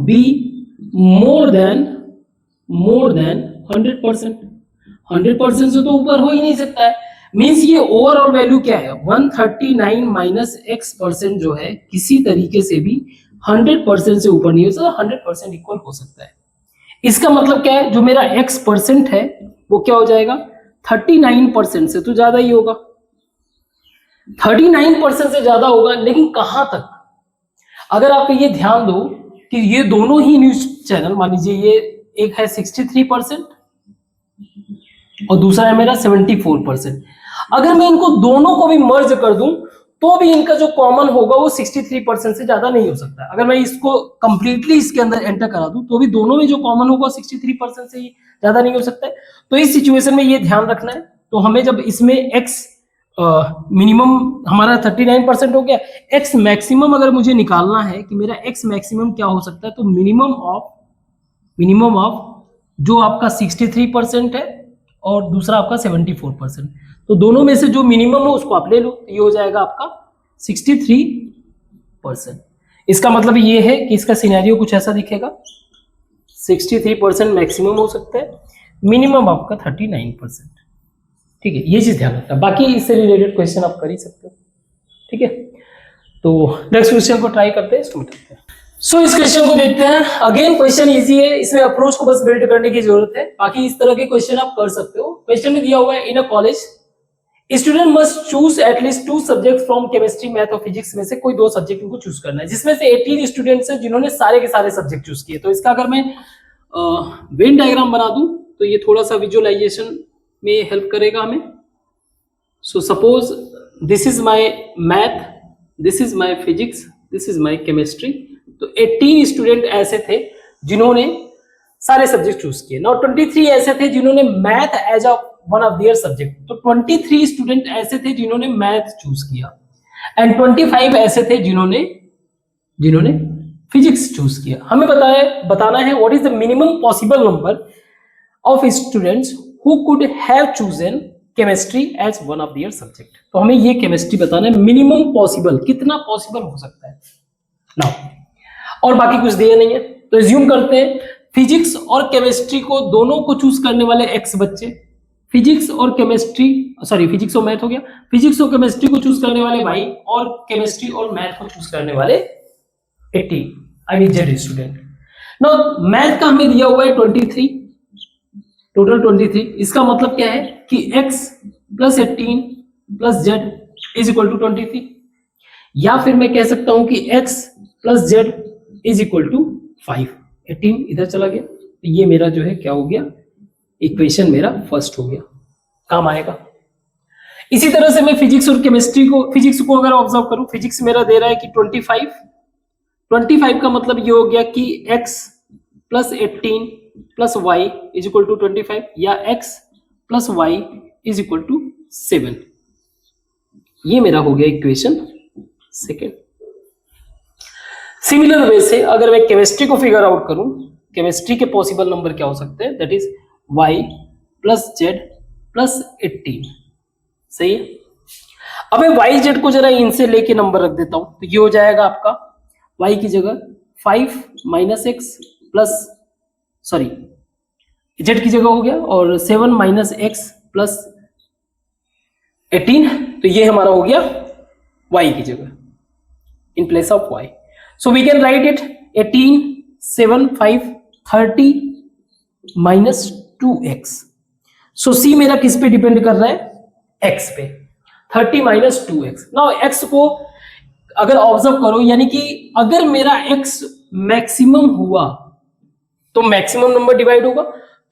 be more than 100%। 100% से तो ऊपर हो ही नहीं सकता है। मींस ये ओवरऑल वैल्यू क्या है, 139 माइनस x% जो है किसी तरीके से भी 100% से ऊपर नहीं हो सकता, 100% इक्वल हो सकता है। इसका मतलब क्या है, जो मेरा x% है वो क्या हो जाएगा, 39% से तो ज्यादा ही होगा, 39% से ज्यादा होगा। लेकिन कहां तक, अगर आप ये ध्यान दो कि ये दोनों ही न्यूज चैनल, मान लीजिए ये एक है 63% और दूसरा है मेरा 74%, अगर मैं इनको दोनों को भी मर्ज कर दूं तो भी इनका जो कॉमन होगा वो 63% से ज्यादा नहीं हो सकता। अगर मैं इसको कंप्लीटली इसके अंदर एंटर करा दूं तो भी दोनों में जो कॉमन होगा 63% से ज्यादा नहीं हो सकता है। तो इस सिचुएशन में ये ध्यान रखना है। तो हमें जब इसमें x मिनिमम हमारा 39% हो गया, x मैक्सिमम अगर मुझे निकालना है कि मेरा x मैक्सिमम क्या हो सकता है, तो मिनिमम ऑफ जो आपका 63% है और दूसरा आपका 74%, तो दोनों में से जो मिनिमम है उसको आप ले लो, ये हो जाएगा आपका 63%। इसका मतलब ये है कि इसका सिनेरियो कुछ ऐसा दिखेगा, 63% मैक्सिमम हो सकता है, मिनिमम आपका 39%। ठीक है, ये चीज ध्यान रखना। बाकी इससे रिलेटेड क्वेश्चन आप कर ही सकते हो। ठीक है, तो नेक्स्ट क्वेश्चन को ट्राई करते हैं, इसको मिटाते हैं। सो इस क्वेश्चन को देखते हैं। अगेन क्वेश्चन इजी है, इसमें अप्रोच को बस बिल्ड करने की जरूरत है, बाकी इस तरह के क्वेश्चन आप कर सकते हो। क्वेश्चन में दिया हुआ है, in a college student must choose at least 2 subject from chemistry, math और फिजिक्स में से कोई 2 सब्जेक्ट इनको चूज करना है, जिसमें से 18 स्टूडेंट्स हैं जिन्होंने सारे के सारे सब्जेक्ट चूज किए। तो इसका अगर मैं वेन डायग्राम बना दूं तो ये थोड़ा सा विजुअलाइजेशन में हेल्प करेगा हमें। So suppose this is my math, this is my physics, this is my chemistry. तो 18 स्टूडेंट ऐसे थे जिन्होंने सारे सब्जेक्ट चूज किए। नाउ 23 ऐसे थे जिन्होंने math as a one of their subject, तो 23 स्टूडेंट ऐसे थे जिन्होंने मैथ चूज किया, एंड 25 ऐसे थे जिन्होंने फिजिक्स चूज किया। हमें बताना है what is the minimum possible number of students who could have chosen chemistry as one of their subject. तो हमें ये केमिस्ट्री बताना है, मिनिमम पॉसिबल, कितना पॉसिबल हो सकता है। नाउ और बाकी कुछ दिया नहीं है, तो एज्यूम करते हैं फिजिक्स और केमिस्ट्री को दोनों को चूज करने वाले x बच्चे, फिजिक्स और केमिस्ट्री, सॉरी फिजिक्स और मैथ हो गया, फिजिक्स और केमिस्ट्री को चूज करने वाले y और केमिस्ट्री और मैथ को चूज करने वाले 80 I mean z student. Now math का हमें दिया हुआ है 23, टोटल 23। इसका मतलब क्या है कि x plus 18 plus z is equal to 23, या फिर मैं कह सकता हूं कि x plus z is equal to 5। 18 इधर चला गया, तो ये मेरा जो है क्या हो गया, इक्वेशन मेरा फर्स्ट हो गया, काम आएगा। इसी तरह से मैं फिजिक्स और केमिस्ट्री को, फिजिक्स को अगर ऑब्जर्व करूं, फिजिक्स मेरा दे रहा है कि 25 का मतलब ये हो गया कि x plus 18 plus y is equal to 25, या x plus y is equal to 7। ये मेरा हो गया इक्वेशन सेकेंड। सिमिलर वे से अगर मैं केमिस्ट्री को फिगर आउट करूं, केमिस्ट्री के पॉसिबल नंबर क्या हो सकते हैं, that is y plus z plus 18। सही है। अब मैं y z को जरा इनसे लेके नंबर रख देता हूं, तो ये हो जाएगा आपका y की जगह 5 minus x plus, sorry z की जगह हो गया, और 7 माइनस x प्लस 18, तो ये हमारा हो गया y की जगह in place of y. So we can write it 18, 7, 5, 30 minus 2x. So c मेरा किस पे डिपेंड कर रहा है, x पे, 30 minus 2x. Now x को अगर ऑब्जर्व करो, यानी कि अगर मेरा x मैक्सिमम हुआ तो मैक्सिमम नंबर डिवाइड होगा,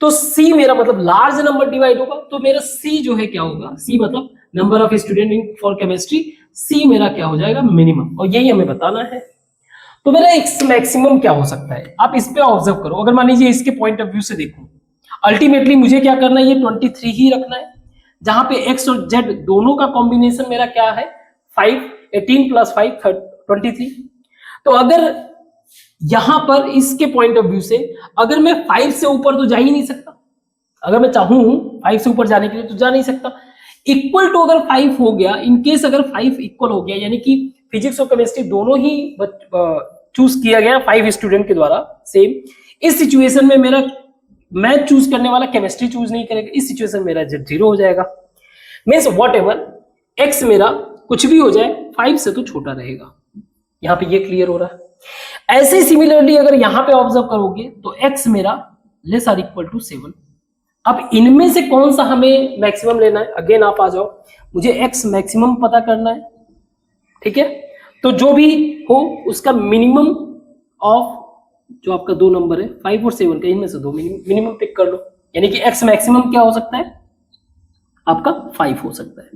तो c मेरा मतलब लार्ज नंबर डिवाइड होगा, तो मेरा c जो है क्या होगा, c मतलब number of student in for chemistry, c मेरा क्या हो जाएगा, मिनिमम, और यही हमें बताना है। तो मेरा x मैक्सिमम क्या हो सकता है, आप इस पे ऑब्जर्व करो। अगर मान लीजिए इसके पॉइंट ऑफ व्यू से देखो, अल्टीमेटली मुझे क्या करना है, ये 23 ही रखना है, जहां पे x और z दोनों का कॉम्बिनेशन मेरा क्या है, 5, 18 प्लस 5 23। तो अगर यहां पर इसके पॉइंट ऑफ व्यू से अगर मैं 5 से ऊपर तो जा ही नहीं सकता, अगर मैं चाहूं 5 से ऊपर जाने के लिए तो जा नहीं सकता। इक्वल टू अगर 5 हो गया, इन केस अगर 5 इक्वल हो गया, यानी कि फिजिक्स और केमिस्ट्री दोनों ही चूज किया गया 5 स्टूडेंट के द्वारा सेम, इस सिचुएशन में मेरा मैथ चूज करने वाला केमिस्ट्री चूज नहीं करेगा, इस सिचुएशन मेरा z 0 हो जाएगा। मींस व्हाटएवर x मेरा कुछ भी हो जाए 5 से तो छोटा रहेगा। यहां पे ये क्लियर हो रहा है। ऐसे सिमिलरली अगर यहां पे ऑब्जर्व करोगे तो x मेरा लेस आर इक्वल टू 7। अब इनमें से कौन सा हमें मैक्सिमम लेना है? अगेन आप आ जाओ, मुझे x मैक्सिमम पता करना है, ठीक है। तो जो भी हो उसका मिनिमम ऑफ जो आपका दो नंबर है 5 और 7 का, इनमें से दो मिनिमम पिक कर लो, यानी कि x मैक्सिमम क्या हो सकता है आपका 5 हो सकता है।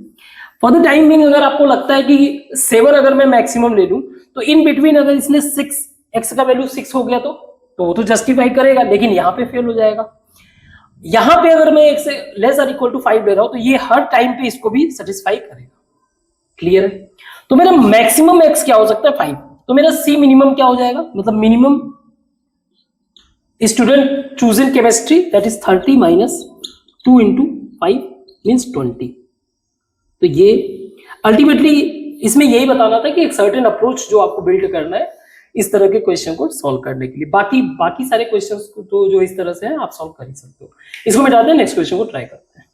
फॉर द टाइम बिंग अगर आपको लगता है कि 7 अगर मैं मैक्सिमम ले लूं तो इन बिटवीन अगर इसने 6 x का वैल्यू 6 हो गया तो वो तो जस्टिफाई करेगा, लेकिन यहां पे फेल हो जाएगा। यहां पे अगर मैं x से लेस आर इक्वल टू 5 ले रहा हूं तो ये हर टाइम पे इसको भी सेटिस्फाई करेगा। क्लियर है? तो मेरा मैक्सिमम x क्या हो सकता है 5, तो मेरा c मिनिमम क्या हो जाएगा, मतलब minimum student choose in chemistry that is 30 minus 2 into 5 means 20। तो ये अल्टीमेटली इसमें यही बताना था कि एक सर्टेन अप्रोच जो आपको बिल्ड करना है इस तरह के क्वेश्चन को सॉल्व करने के लिए। बाकी सारे क्वेश्चंस को तो जो इस तरह से हैं आप सॉल्व कर ही सकते हो। इसको मिटाते हैं, नेक्स्ट क्वेश्चन को ट्राई करते हैं।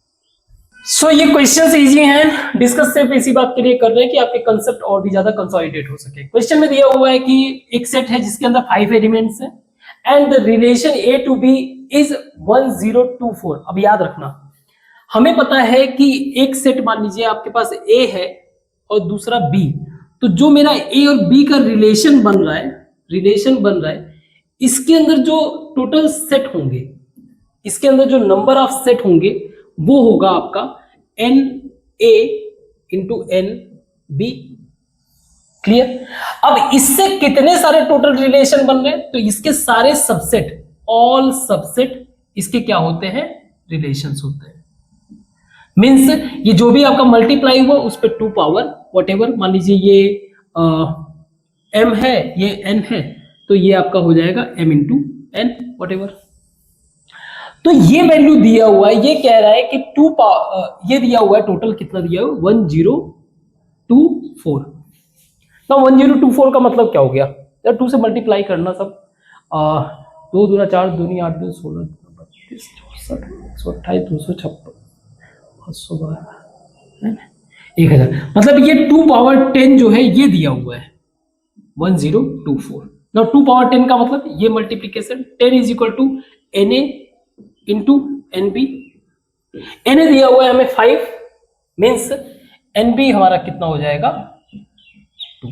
सो ये क्वेश्चंस इजी हैं, डिस्कस सिर्फ इसी बात के लिए कर रहे हैं कि आपके कंसेप्ट और भी ज्यादा कंसोलिडेट हो सके। क्वेश्चन में दिया हुआ है कि एक सेट है जिसके अंदर 5 एलिमेंट्स हैं and the relation a to b is 1024। अब याद रखना, हमें पता है कि एक सेट मान लीजिए आपके पास a है और दूसरा b, तो जो मेरा a और b का रिलेशन बन रहा है इसके अंदर जो टोटल सेट होंगे, इसके अंदर जो नंबर ऑफ सेट होंगे वो होगा आपका n a into n b। Clear? अब इससे कितने सारे टोटल रिलेशन बन रहे हैं, तो इसके सारे सबसेट, ऑल सबसेट इसके क्या होते हैं, रिलेशंस होते हैं। मीन्स ये जो भी आपका मल्टीप्लाई हुआ उस पर 2 पावर व्हाटएवर, मान लीजिए ये m है ये n है, तो ये आपका हो जाएगा m इंटू n व्हाटएवर। तो ये वैल्यू दिया हुआ है, ये कह रहा है कि ये दिया हुआ है टोटल कितना दिया हुआ 1024। ना 1024 का मतलब क्या हो गया यार, 2 से मल्टीप्लाई करना सब, 2 दूना 4, 2 दूनी 8, 2 16, 32, 64, 128, 256, 512, 1000। मतलब ये 2 पावर 10 जो है ये दिया हुआ है 1024। ना 2 पावर 10 का मतलब ये multiplication 10 is equal to n A into n B. N A दिया हुआ है हमें 5, मीन्स एन बी हमारा कितना हो जाएगा 2।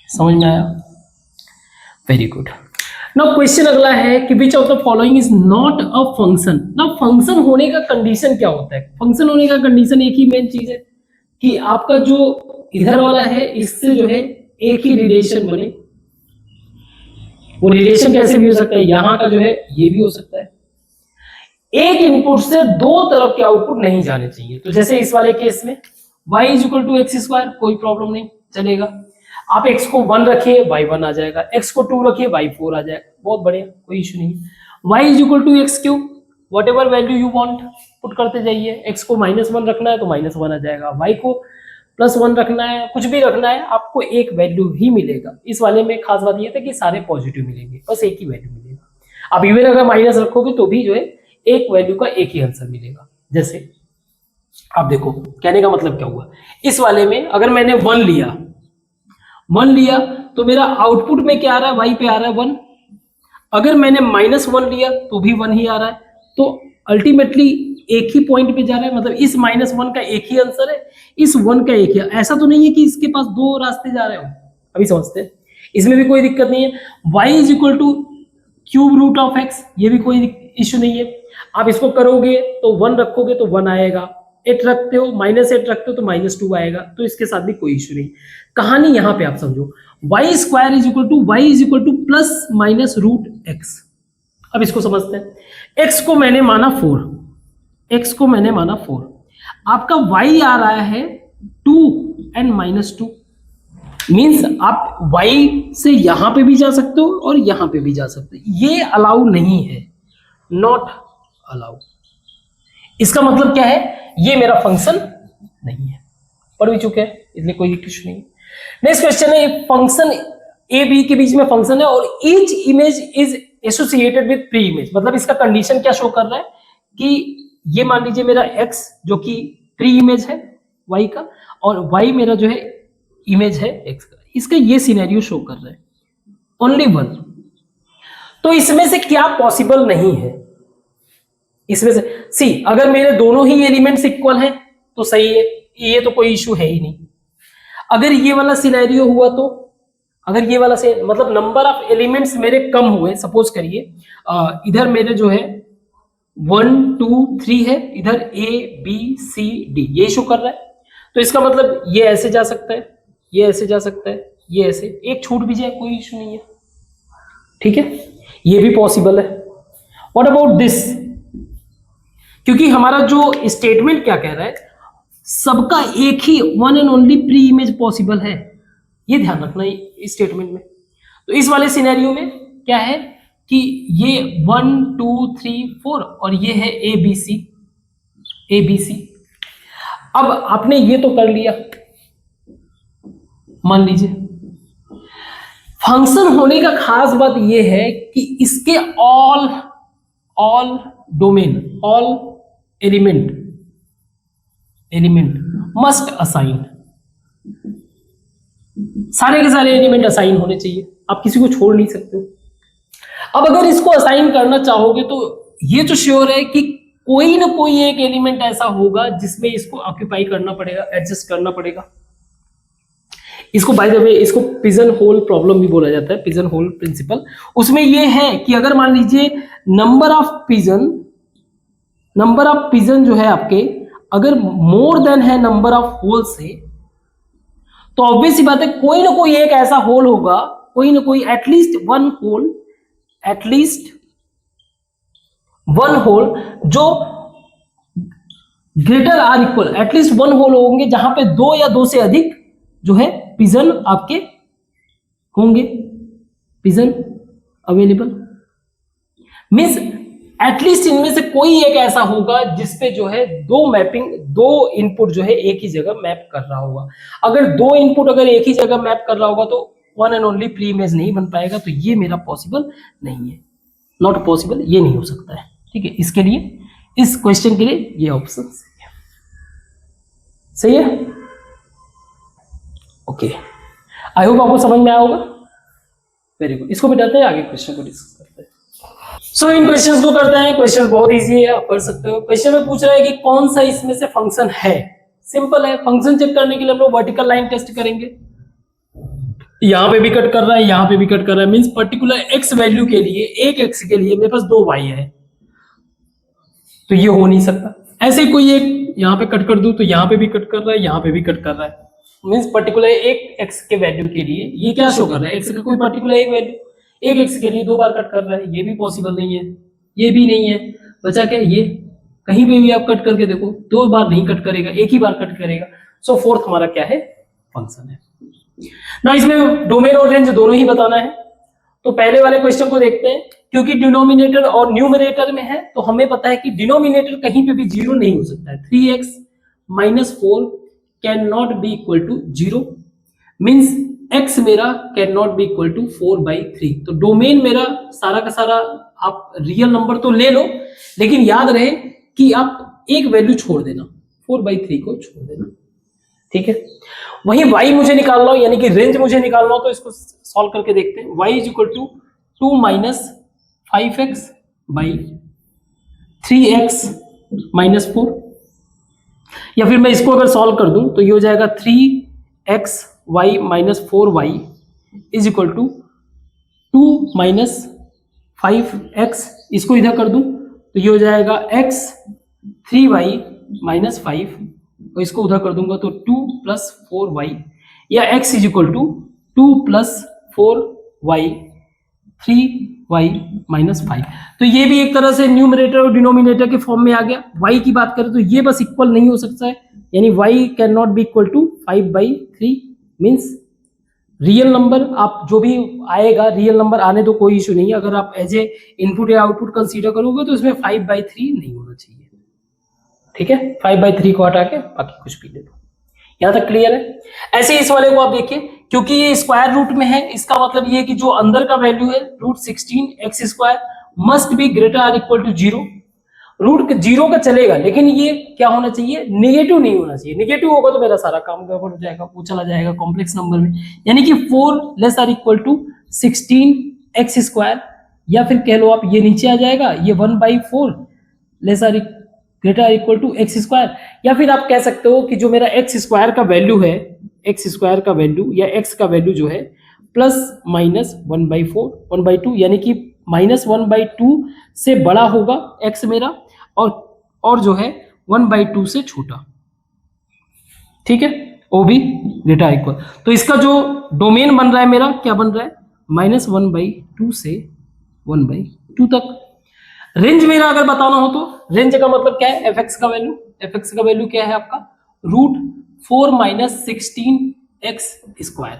समझ में आया? Very good. नाउ क्वेश्चन अगला है कि विच of the following is not a function. Now function होने का कंडीशन क्या होता है? फंक्शन होने का कंडीशन एक ही मेन चीज है कि आपका जो इधर वाला है इससे जो है एक ही रिलेशन बने। वो रिलेशन कैसे भी हो सकता है, यहां का जो है ये भी हो सकता है। एक इनपुट से दो तरफ के आउटपुट नहीं जाने चाहिए। तो जैसे इस वाले केस में y is equal to x square, कोई प्रॉब्लम नहीं, चलेगा। आप x को 1 रखिए y 1 आ जाएगा, x को 2 रखिए y 4 आ जाएगा, बहुत बढ़िया, कोई इशू नहीं। y is equal to x cube, whatever value you want put करते जाइए। x को -1 रखना है तो -1 आ जाएगा, y को +1 रखना है, कुछ भी रखना है, आपको एक वैल्यू ही मिलेगा। इस वाले में खास बात यह था कि सारे पॉजिटिव मिलेंगे, बस एक ही वैल्यू मिलेगा। अब इवन अगर माइनस रखोगे तो भी जो है एक वैल्यू का एक ही आंसर मिलेगा। जैसे आप देखो, कहने का मतलब क्या हुआ, इस वाले में अगर मैंने 1 लिया तो मेरा आउटपुट में क्या आ रहा है, y पे आ रहा है 1। अगर मैंने -1 लिया तो भी 1 ही आ रहा है, तो अल्टीमेटली एक ही पॉइंट पे जा रहा है। मतलब इस -1 का एक ही आंसर है, इस 1 का एक ही। ऐसा तो नहीं है कि इसके पास 2 रास्ते जा रहे हो, अभी समझते हैं। इसमें भी कोई दिक्कत नहीं है। y is equal to cube root of x, ये भी कोई इश्यू नहीं है। आप इसको करोगे तो 1 रखोगे तो 1 आएगा, 8 रखते हो -8 रखते हो तो -2 आएगा, तो इसके साथ भी कोई इश्यू नहीं। कहानी यहां पे आप समझो, y square is equal to plus minus root x। अब इसको समझते हैं। x को मैंने माना 4, आपका y आ रहा है 2 एंड -2, मीन्स आप y से यहां पे भी जा सकते हो और यहां पे भी जा सकते हो। ये अलाउ नहीं है, नॉट अलाउ। इसका मतलब क्या है, ये मेरा फंक्शन नहीं है, पढ़ भी चुके हैं, इसलिए कोई इश्यू नहीं है। नेक्स्ट क्वेश्चन है, फंक्शन ए बी के बीच में फंक्शन है और each image is associated with pre image. मतलब इसका कंडीशन क्या शो कर रहा है कि ये मान लीजिए मेरा x जो कि प्री इमेज है y का, और y मेरा जो है इमेज है x का। इसका ये सिनेरियो शो कर रहा है, ओनली 1। तो इसमें से क्या पॉसिबल नहीं है? इसमें से सी, अगर मेरे दोनों ही एलिमेंट्स इक्वल हैं तो सही है, ये तो कोई इशू है ही नहीं। अगर ये वाला सिनेरियो हुआ तो, अगर ये वाला से मतलब नंबर ऑफ एलिमेंट्स मेरे कम हुए, सपोज करिए इधर मेरे जो है 1 2 3 है, इधर A B C D ये शो कर रहा है, तो इसका मतलब ये ऐसे जा सकता है, ये ऐसे जा सकता है, ये ऐसे, एक छूट भी जाए कोई इशू नहीं है, ठीक है, ये भी पॉसिबल है। What about this? क्योंकि हमारा जो स्टेटमेंट क्या कह रहा है, सबका एक ही one and only preimage possible है, ये ध्यान रखना इस स्टेटमेंट में। तो इस वाले सिनेरियो में क्या है कि ये 1 2 3 4 और ये है ए बी सी। अब आपने ये तो कर लिया, मान लीजिए फंक्शन होने का खास बात ये है कि इसके all domain, all element must assign, सारे के सारे एलिमेंट असाइन होने चाहिए, आप किसी को छोड़ नहीं सकते हो। अब अगर इसको असाइन करना चाहोगे तो ये तो श्योर है कि कोई ना कोई एक एलिमेंट ऐसा होगा जिसमें इसको ऑक्यूपाई करना पड़ेगा, एडजस्ट करना पड़ेगा। इसको बाय द वे इसको पिजन होल प्रॉब्लम भी बोला जाता है, पिजन होल प्रिंसिपल। उसमें ये है कि अगर मान लीजिए नंबर ऑफ पिजन जो है आपके अगर मोर देन है नंबर ऑफ होल से, तो ऑब्वियस सी बात है कोई ना कोई एक ऐसा होल होगा, कोई ना कोई एटलीस्ट वन होल जो greater or equal, at least one whole होंगे जहां पे 2 या 2 से अधिक जो है पिजन आपके होंगे, पिजन अवेलेबल। मींस एटलीस्ट इनमें से कोई एक ऐसा होगा जिसपे जो है दो इनपुट जो है एक ही जगह मैप कर रहा होगा। अगर 2 इनपुट अगर एक ही जगह मैप कर रहा होगा तो one and only pre image नहीं बन पाएगा, तो ये मेरा पॉसिबल नहीं है, नॉट पॉसिबल, ये नहीं हो सकता है, ठीक है। इसके लिए, इस क्वेश्चन के लिए ये ऑप्शन सही है। ओके, आई होप आपको समझ में आया होगा। वेरी गुड, इसको मिटाते हैं, आगे क्वेश्चन को डिस्कस करते हैं। सो इन क्वेश्चंस को करते हैं। क्वेश्चन बहुत इजी है, आप कर सकते हो। क्वेश्चन में पूछ रहा है कि कौन सा इसमें से फंक्शन है। सिंपल है, फंक्शन चेक करने के लिए हम लोग वर्टिकल लाइन टेस्ट करेंगे। यहां पे भी कट कर रहा है, यहां पे भी कट कर रहा है, मींस पर्टिकुलर एक्स वैल्यू के लिए, एक एक्स के लिए मेरे पास 2 वाई है, तो ये हो नहीं सकता। ऐसे कोई एक यहां पे कट कर दूं तो यहां पे भी कट कर रहा है, यहां पे भी कट कर रहा है, मींस पर्टिकुलर एक एक्स के वैल्यू के लिए ये क्या शो कर रहा है, एक्स का कोई पर्टिकुलर एक वैल्यू एक एक्स के लिए 2 बार कट कर रहा है, ये भी पॉसिबल नहीं है, ये भी नहीं है। बचा क्या, ये कहीं पे भी आप कट करके देखो 2 बार नहीं कट करेगा, एक ही बार कट करेगा। सो फोर्थ हमारा क्या है, फंक्शन है ना। इसमें डोमेन और रेंज दोनों ही बताना है। तो पहले वाले क्वेश्चन को देखते हैं। क्योंकि डिनोमिनेटर और न्यूमरेटर में है तो हमें पता है कि डिनोमिनेटर कहीं पे भी 0 नहीं हो सकता है। 3x - 4 can not be equal to 0, means x मेरा can not be equal to 4/3। तो डोमेन मेरा सारा का सारा, आप रियल नंबर तो ले लो लेकिन याद रहे कि आप एक वैल्यू छोड़ देना, 4/3 को छोड़ देना, ठीक है। वही y मुझे निकालना हो, यानी कि रेंज मुझे निकालना हो, तो इसको सॉल्व करके देखते हैं। y is equal to 2 - 5x by 3x - 4, या फिर मैं इसको अगर सॉल्व कर दूं तो ये हो जाएगा 3xy - 4y is equal to 2 - 5x। इसको इधर कर दूं तो ये हो जाएगा x 3y - 5, और इसको उधर कर दूंगा तो 2 + 4y, या x is equal to 2 + 4y 3y - 5। तो ये भी एक तरह से न्यूमरेटर और डिनोमिनेटर के फॉर्म में आ गया। y की बात करें तो ये बस इक्वल नहीं हो सकता है, यानी y can not be equal to 5/3, means real number आप जो भी आएगा, रियल नंबर आने तो कोई इशू नहीं है। अगर आप एज ए इनपुट या आउटपुट कंसीडर करोगे तो इसमें 5/3 नहीं होना चाहिए, ठीक है। 5/3 को हटा के बाकी कुछ भी ले लो। यहां तक क्लियर है। ऐसे इस वाले को आप देखिए, क्योंकि ये स्क्वायर रूट में है, इसका मतलब ये कि जो अंदर का वैल्यू है √16x² must be greater or equal to 0। Root 0 का चलेगा लेकिन ये क्या होना चाहिए, नेगेटिव नहीं होना चाहिए। नेगेटिव होगा तो मेरा सारा काम गड़बड़ हो जाएगा, वो चला जाएगा कॉम्प्लेक्स नंबर में। यानी कि 4 < or = 16x², या फिर कह लो आप ये नीचे आ जाएगा, ये 1/4 lesser greater equal to x square, या फिर आप कह सकते हो कि जो मेरा एक्स स्क्वायर का वैल्यू है, एक्स स्क्वायर का वैल्यू या एक्स का वैल्यू जो है प्लस माइनस 1/4 1/2, यानी कि -1/2 से बड़ा होगा एक्स मेरा, और जो है 1/2 से छोटा, ठीक है, वो भी ग्रेटर इक्वल। तो इसका जो डोमेन बन रहा है मेरा, क्या बन रहा है, -1/2 से 1/2 तक। रेंज मेरा अगर बताना हो तो रेंज का मतलब क्या है, एफ का वैल्यू, एफ का वैल्यू क्या है आपका, √4 - 16x²।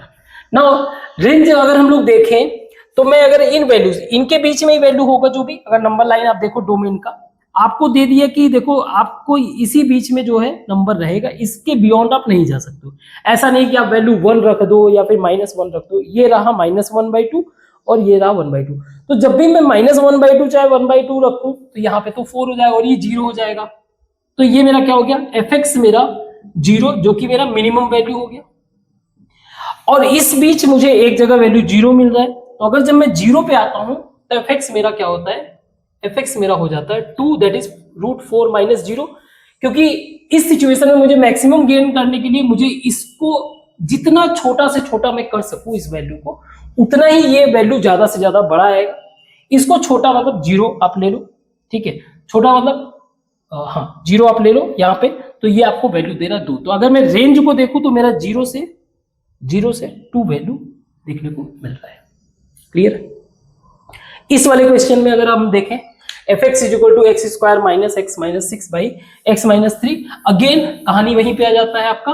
नाउ रेंज अगर हम लोग देखें तो मैं अगर इन वैल्यूज, इनके बीच में ही वैल्यू होगा जो भी, अगर नंबर लाइन आप देखो डोमेन का आपको दे दिया कि देखो आपको इसी बीच में जो है नंबर रहेगा, इसके बियॉन्ड आप नहीं जा सकते हो। ऐसा नहीं कि आप वैल्यू 1 रख दो या फिर -1 रख दो, ये रहा -1/2 और ये रहा 1/2। तो जब भी मैं -1/2 चाहे 1/2 रखूं तो यहाँ पे तो 4 हो जाएगा और ये 0 हो जाएगा। तो ये मेरा क्या हो गया, एफ मेरा 0, जो कि मेरा मिनिमम वैल्यू हो गया। और इस बीच मुझे एक जगह वैल्यू 0 मिल रहा है, तो अगर जब मैं 0 पे आता हूं तो एफ मेरा क्या होता है, एफ मेरा हो जाता है 2, दैट इज √4 - 0। क्योंकि इस सिचुएशन में मुझे मैक्सिमम गेन करने के लिए मुझे इसको जितना छोटा से छोटा मैं कर सकूं इस वैल्यू को, उतना ही ये वैल्यू ज्यादा से ज्यादा बड़ा आएगा। इसको छोटा मतलब 0 आप ले लो, ठीक है, छोटा मतलब हाँ 0 आप ले लो यहाँ पे, तो ये आपको वैल्यू दे रहा है 2। तो अगर मैं रेंज को देखूं तो मेरा 0 से 2 वैल्यू देखने को मिल रहा है। क्लियर? इस वाले क्वेश्चन में अगर हम देखें fx = x² - x - 6/x - 3, again कहानी वहीं पे आ जाता है आपका,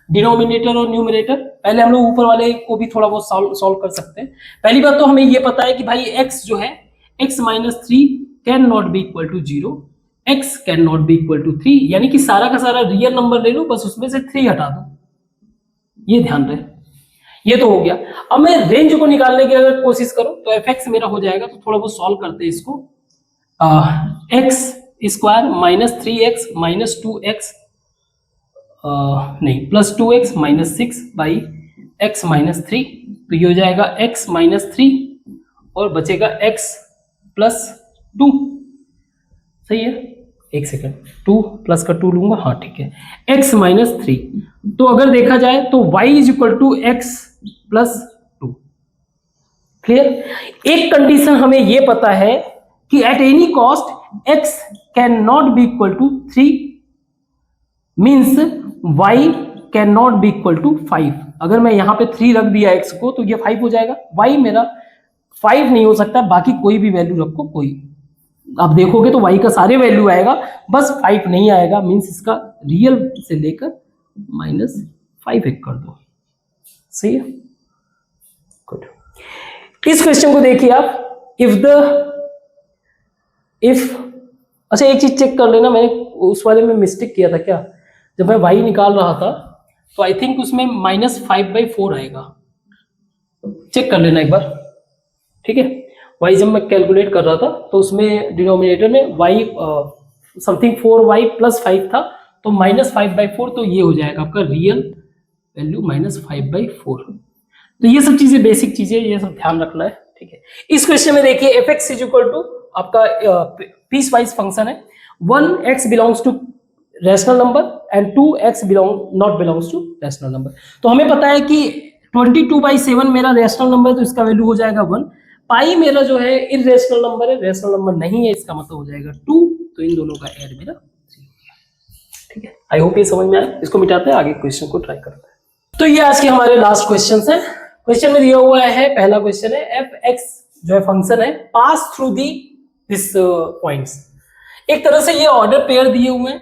डिनोमिनेटर और न्यूमरेटर। पहले हम लोग ऊपर वाले को भी थोड़ा बहुत सॉल्व कर सकते हैं। पहली बात तो हमें ये पता है कि भाई x जो है x - 3 can not be equal to 0, x can not be equal to 3, यानी कि सारा का सारा रियल नंबर ले लो, बस उसमें से 3 हटा दो, ये ध्यान रहे। ये तो हो गया। अब मैं रेंज को निकालने की अगर कोशिश करूं तो fx मेरा हो जाएगा, तो थोड़ा बहुत सॉल्व करते हैं इसको। x² - 3x - 2x नहीं प्लस 2x - 6/x - 3, तो ये हो जाएगा x - 3 और बचेगा x + 2। सही है, एक सेकंड, 2 प्लस का 2 लूंगा, हाँ ठीक है, x - 3। तो अगर देखा जाए तो y = x + 2। क्लियर? एक कंडीशन हमें यह पता है कि at any cost x can not be equal to 3, means y can not be equal to 5। अगर मैं यहां पे 3 रख दिया x को तो ये 5 हो जाएगा। y मेरा 5 नहीं हो सकता, बाकी कोई भी वैल्यू रखो, कोई आप देखोगे तो y का सारे वैल्यू आएगा, बस 5 नहीं आएगा, मीन्स इसका रियल से लेकर -5 एक कर दो। सही है, गुड। इस क्वेश्चन को देखिए आप, अच्छा एक चीज चेक कर लेना, मैंने उस वाले में मिस्टेक किया था क्या, जब मैं y निकाल रहा था तो आई थिंक उसमें -5/4 आएगा, चेक कर लेना एक बार, ठीक है। y जब मैं कैलकुलेट कर रहा था तो उसमें डिनोमिनेटर में y समथिंग 4y + 5 था, तो -5/4, तो ये हो जाएगा आपका रियल वैल्यू -5/4। तो ये सब चीजें बेसिक चीजें, ये सब ध्यान रखना है, ठीक है। इस क्वेश्चन में देखिए fx = आपका पीस वाइज फंक्शन है, 1x belongs to rational number and 2x not belongs to rational number. तो हमें पता है कि 22/7 मेरा रैशनल नंबर है, तो इसका वैल्यू हो जाएगा 1। पाई मेरा जो है इररेशनल नंबर है, रैशनल नंबर नहीं है, इसका मतलब हो जाएगा 2, तो इन दोनों का एड मेरा 3 हो गया, ठीक है। आई होप ये समझ में आया। इसको मिटाते हैं, आगे क्वेश्चन को ट्राई करते हैं। तो ये आज के हमारे लास्ट क्वेश्चन है। क्वेश्चन में दिया हुआ है, पहला क्वेश्चन है f(x) जो है फंक्शन है, पास थ्रू दिस पॉइंट्स। एक तरह से ये ऑर्डर पेयर दिए हुए हैं,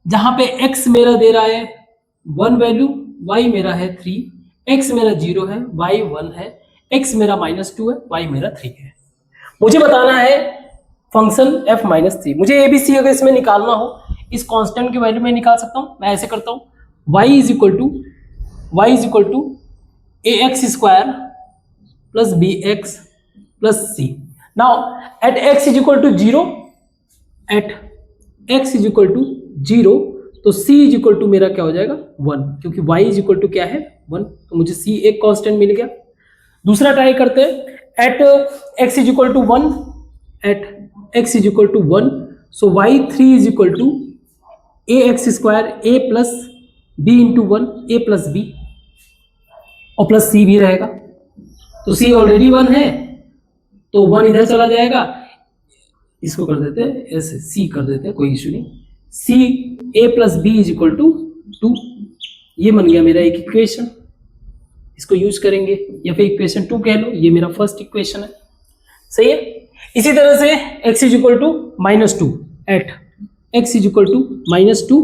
जहां पे x मेरा दे रहा है 1 वैल्यू, y मेरा है 3, x मेरा 0 है, y 1 है, x मेरा -2 है, y मेरा 3 है। मुझे बताना है फंक्शन f - 3। मुझे ABC अगर इसमें निकालना हो, इस कांस्टेंट की वैल्यू मैं निकाल सकता हूं। मैं ऐसे करता हूं, y = ax² + bx + c। Now at x = 0, at x = 0, तो c = मेरा क्या हो जाएगा 1, क्योंकि y = क्या है 1, तो मुझे c एक कांस्टेंट मिल गया। दूसरा ट्राई करते हैं, eight x = 1, at x is equal to 1, so y3 is equal to ax square a plus b into 1 a plus b और प्लस c भी रहेगा, तो c ऑलरेडी 1 है तो 1 इधर चला जाएगा, इसको कर देते हैं ऐसे, c कर देते हैं, कोई इशू नहीं, c a plus b is equal to 2, ये बन गया मेरा एक इक्वेशन, इसको यूज करेंगे या फिर इक्वेशन 2 कह लो, ये मेरा फर्स्ट इक्वेशन है, सही है। इसी तरह से x is equal to -2 at x is equal to -2,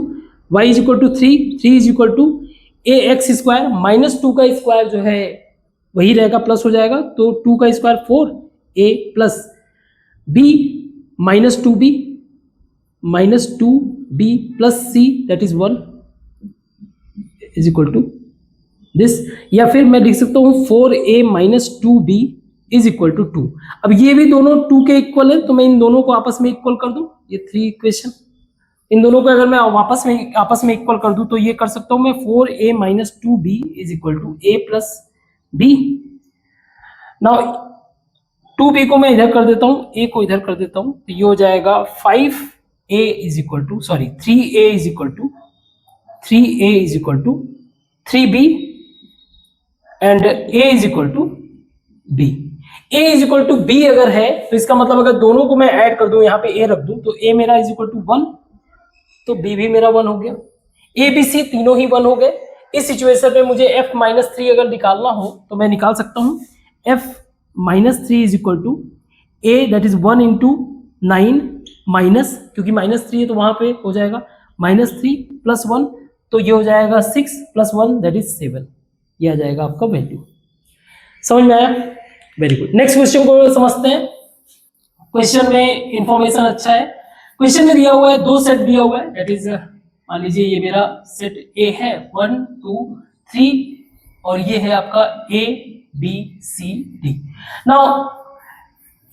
y is equal to 3 is equal to A x square, -2 का स्क्वायर जो है वही रहेगा, प्लस हो जाएगा, तो 2 का square 4 a plus b -2b plus c that is 1 is equal to this, या फिर मैं लिख सकता हूँ 4a -2b is equal to 2। अब ये भी दोनों 2 के इक्वल है, तो मैं इन दोनों को आपस में इक्वल कर दूं, ये 3 इक्वेशन, इन दोनों को अगर मैं आपस में इक्वल कर दूं तो ये कर सकता हूं मैं 4a -2b is equal to a plus b। Now 2b को मैं इधर कर देता हूं, a को इधर कर देता हूं, तो ये हो जाएगा 5a is equal to 3a is equal to 3b and a is equal to b। a is equal to b अगर है तो इसका मतलब अगर दोनों को मैं ऐड कर दूं, यहाँ पे a रख दूं, तो a मेरा इज इक्वल टू 1, तो b भी मेरा 1 हो गया, a b c तीनों ही 1 हो गए। इस सिचुएशन में मुझे f -3 अगर निकालना हो तो मैं निकाल सकता हूं, f -3 is equal to a that is 1 into 9 minus, क्योंकि -3 है तो वहां पे हो जाएगा -3 प्लस 1, तो ये हो जाएगा 6 प्लस 1 दैट इज 7, ये आ जाएगा आपका वैल्यू। समझ में आया? Very good. नेक्स्ट क्वेश्चन को समझते हैं। क्वेश्चन में इंफॉर्मेशन अच्छा है। क्वेश्चन में दिया हुआ है 2 सेट दिया हुआ है, दैट इज मान लीजिए ये मेरा सेट ए है 1 2 3 और ये है आपका A B C D. Now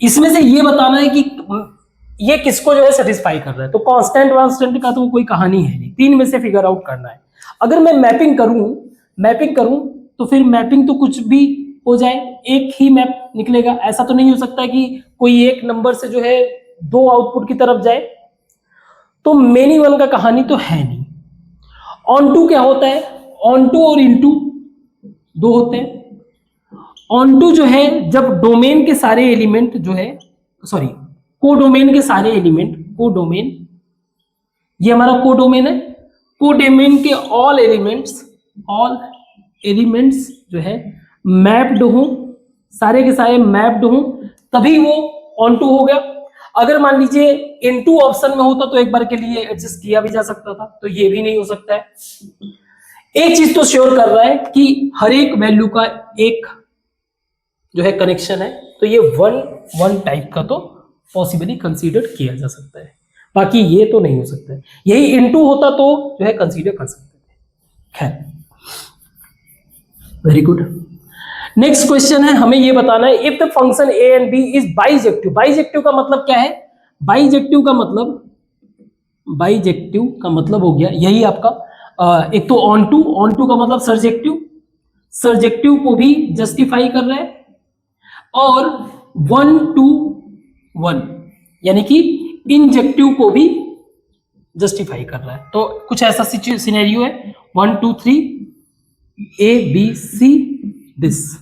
इसमें से ये बताना है कि ये किसको जो है सेटिस्फाई कर रहा है, तो कांस्टेंट वांस्टेंट का तो कोई कहानी है नहीं, 3 में से फिगर आउट करना है। अगर मैं मैपिंग करूं तो फिर मैपिंग तो कुछ भी हो जाए, एक ही मैप निकलेगा, ऐसा तो नहीं हो सकता कि कोई एक नंबर से जो है 2 आउटपुट की तरफ जाए, तो मेनी वन का कहानी तो है नहीं। ऑन टू क्या होता है, ऑन टू और इनटू 2 होते हैं। ऑन टू जो है जब डोमेन के सारे एलिमेंट जो है, सॉरी कोडोमेन के सारे एलिमेंट, कोडोमेन ये हमारा कोडोमेन है, कोडोमेन के ऑल एलिमेंट्स जो है मैप्ड हो, सारे के सारे मैप्ड हो, तभी वो ऑन टू हो गया। अगर मान लीजिए इनटू ऑप्शन में होता तो एक बार के लिए एडजस्ट किया भी जा सकता था, तो ये भी नहीं हो सकता है। एक चीज तो श्योर कर रहा है कि हर एक वैल्यू का एक जो है कनेक्शन है, तो ये वन टाइप का तो पॉसिबली कंसीडर किया जा सकता है, बाकी ये तो नहीं हो सकता है। यही इनटू होता तो जो है कंसीडर कर सकते थे। खैर, वेरी गुड। नेक्स्ट क्वेश्चन है, हमें ये बताना है if the function A and B is bijective. Bijective का मतलब क्या है? बाइजेक्टिव का मतलब हो गया यही आपका एक तो ऑन टू का मतलब सर्जेक्टिव को भी जस्टिफाई कर रहा है, और 1 to 1 यानी कि इंजेक्टिव को भी जस्टिफाई कर रहा है। तो कुछ ऐसा सिनेरियो है 1 2 3 A B C दिस।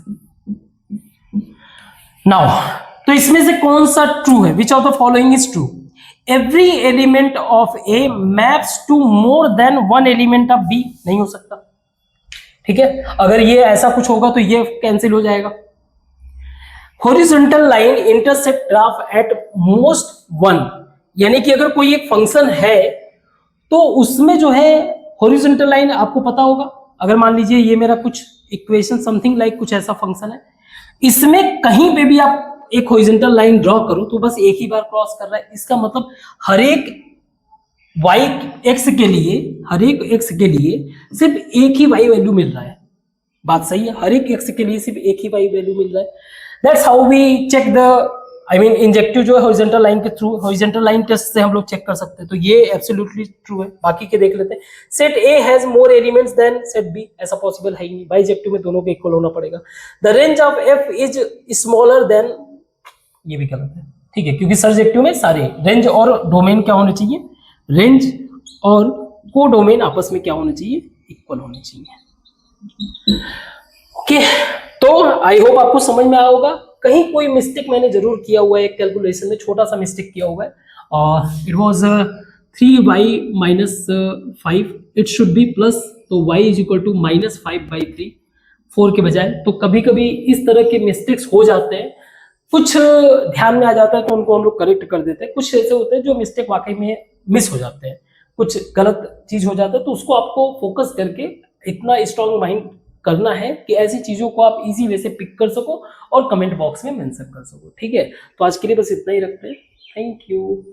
नाउ तो इसमें से कौन सा ट्रू है? Which of the following is true? Every element of A maps to more than 1 element of B. नहीं हो सकता, ठीक है। अगर ये ऐसा कुछ होगा तो ये कैंसिल हो जाएगा। Horizontal line intersect graph at most 1, यानी कि अगर कोई एक फंक्शन है तो उसमें जो है हॉरिजॉन्टल लाइन आपको पता होगा। अगर मान लीजिए ये मेरा कुछ इक्वेशन समथिंग लाइक कुछ ऐसा फंक्शन है, इसमें कहीं पे भी आप एक हॉरिजॉन्टल लाइन ड्रॉ करो तो बस एक ही बार क्रॉस कर रहा है। इसका मतलब हर एक x के लिए सिर्फ एक ही y वैल्यू मिल रहा है। बात सही है, हर एक x के लिए सिर्फ एक ही y वैल्यू मिल रहा है। That's how we check the injective जो है हॉरिजॉन्टल लाइन के थ्रू, हॉरिजॉन्टल लाइन टेस्ट से हम लोग चेक कर सकते हैं। तो ये एब्सोल्युटली ट्रू है। बाकी के देख लेते हैं। Set A has more elements than set B, ऐसा पॉसिबल है ही नहीं। बाइजेक्टिव में दोनों के इक्वल होना पड़ेगा। The range of F is smaller than, ये भी गलत है। ठीक है, क्योंकि सर्जेक्टिव में सारे रेंज और डोमेन क्या होने चाहिए, रेंज और को डोमेन आपस में क्या होने चाहिए, इक्वल होने चाहिए। ओके, तो आई होप आपको समझ में आया होगा। कहीं कोई मिस्टेक मैंने जरूर किया हुआ है, कैलकुलेशन में छोटा सा मिस्टेक किया हुआ है, और it was 3y - 5, it should be plus, तो y इज इक्वल टू -5/3 4 के बजाय। तो कभी कभी इस तरह के मिस्टेक्स हो जाते हैं, कुछ ध्यान में आ जाता है तो उनको हम लोग करेक्ट कर देते हैं, कुछ ऐसे होते हैं जो मिस्टेक वाकई में मिस हो जाते हैं, कुछ गलत चीज हो जाता है, तो उसको आपको फोकस करके इतना स्ट्रांग माइंड करना है कि ऐसी चीजों को आप इजी वे से पिक कर सको और कमेंट बॉक्स में मेंशन कर सको। ठीक है, तो आज के लिए बस इतना ही रखते हैं। Thank you.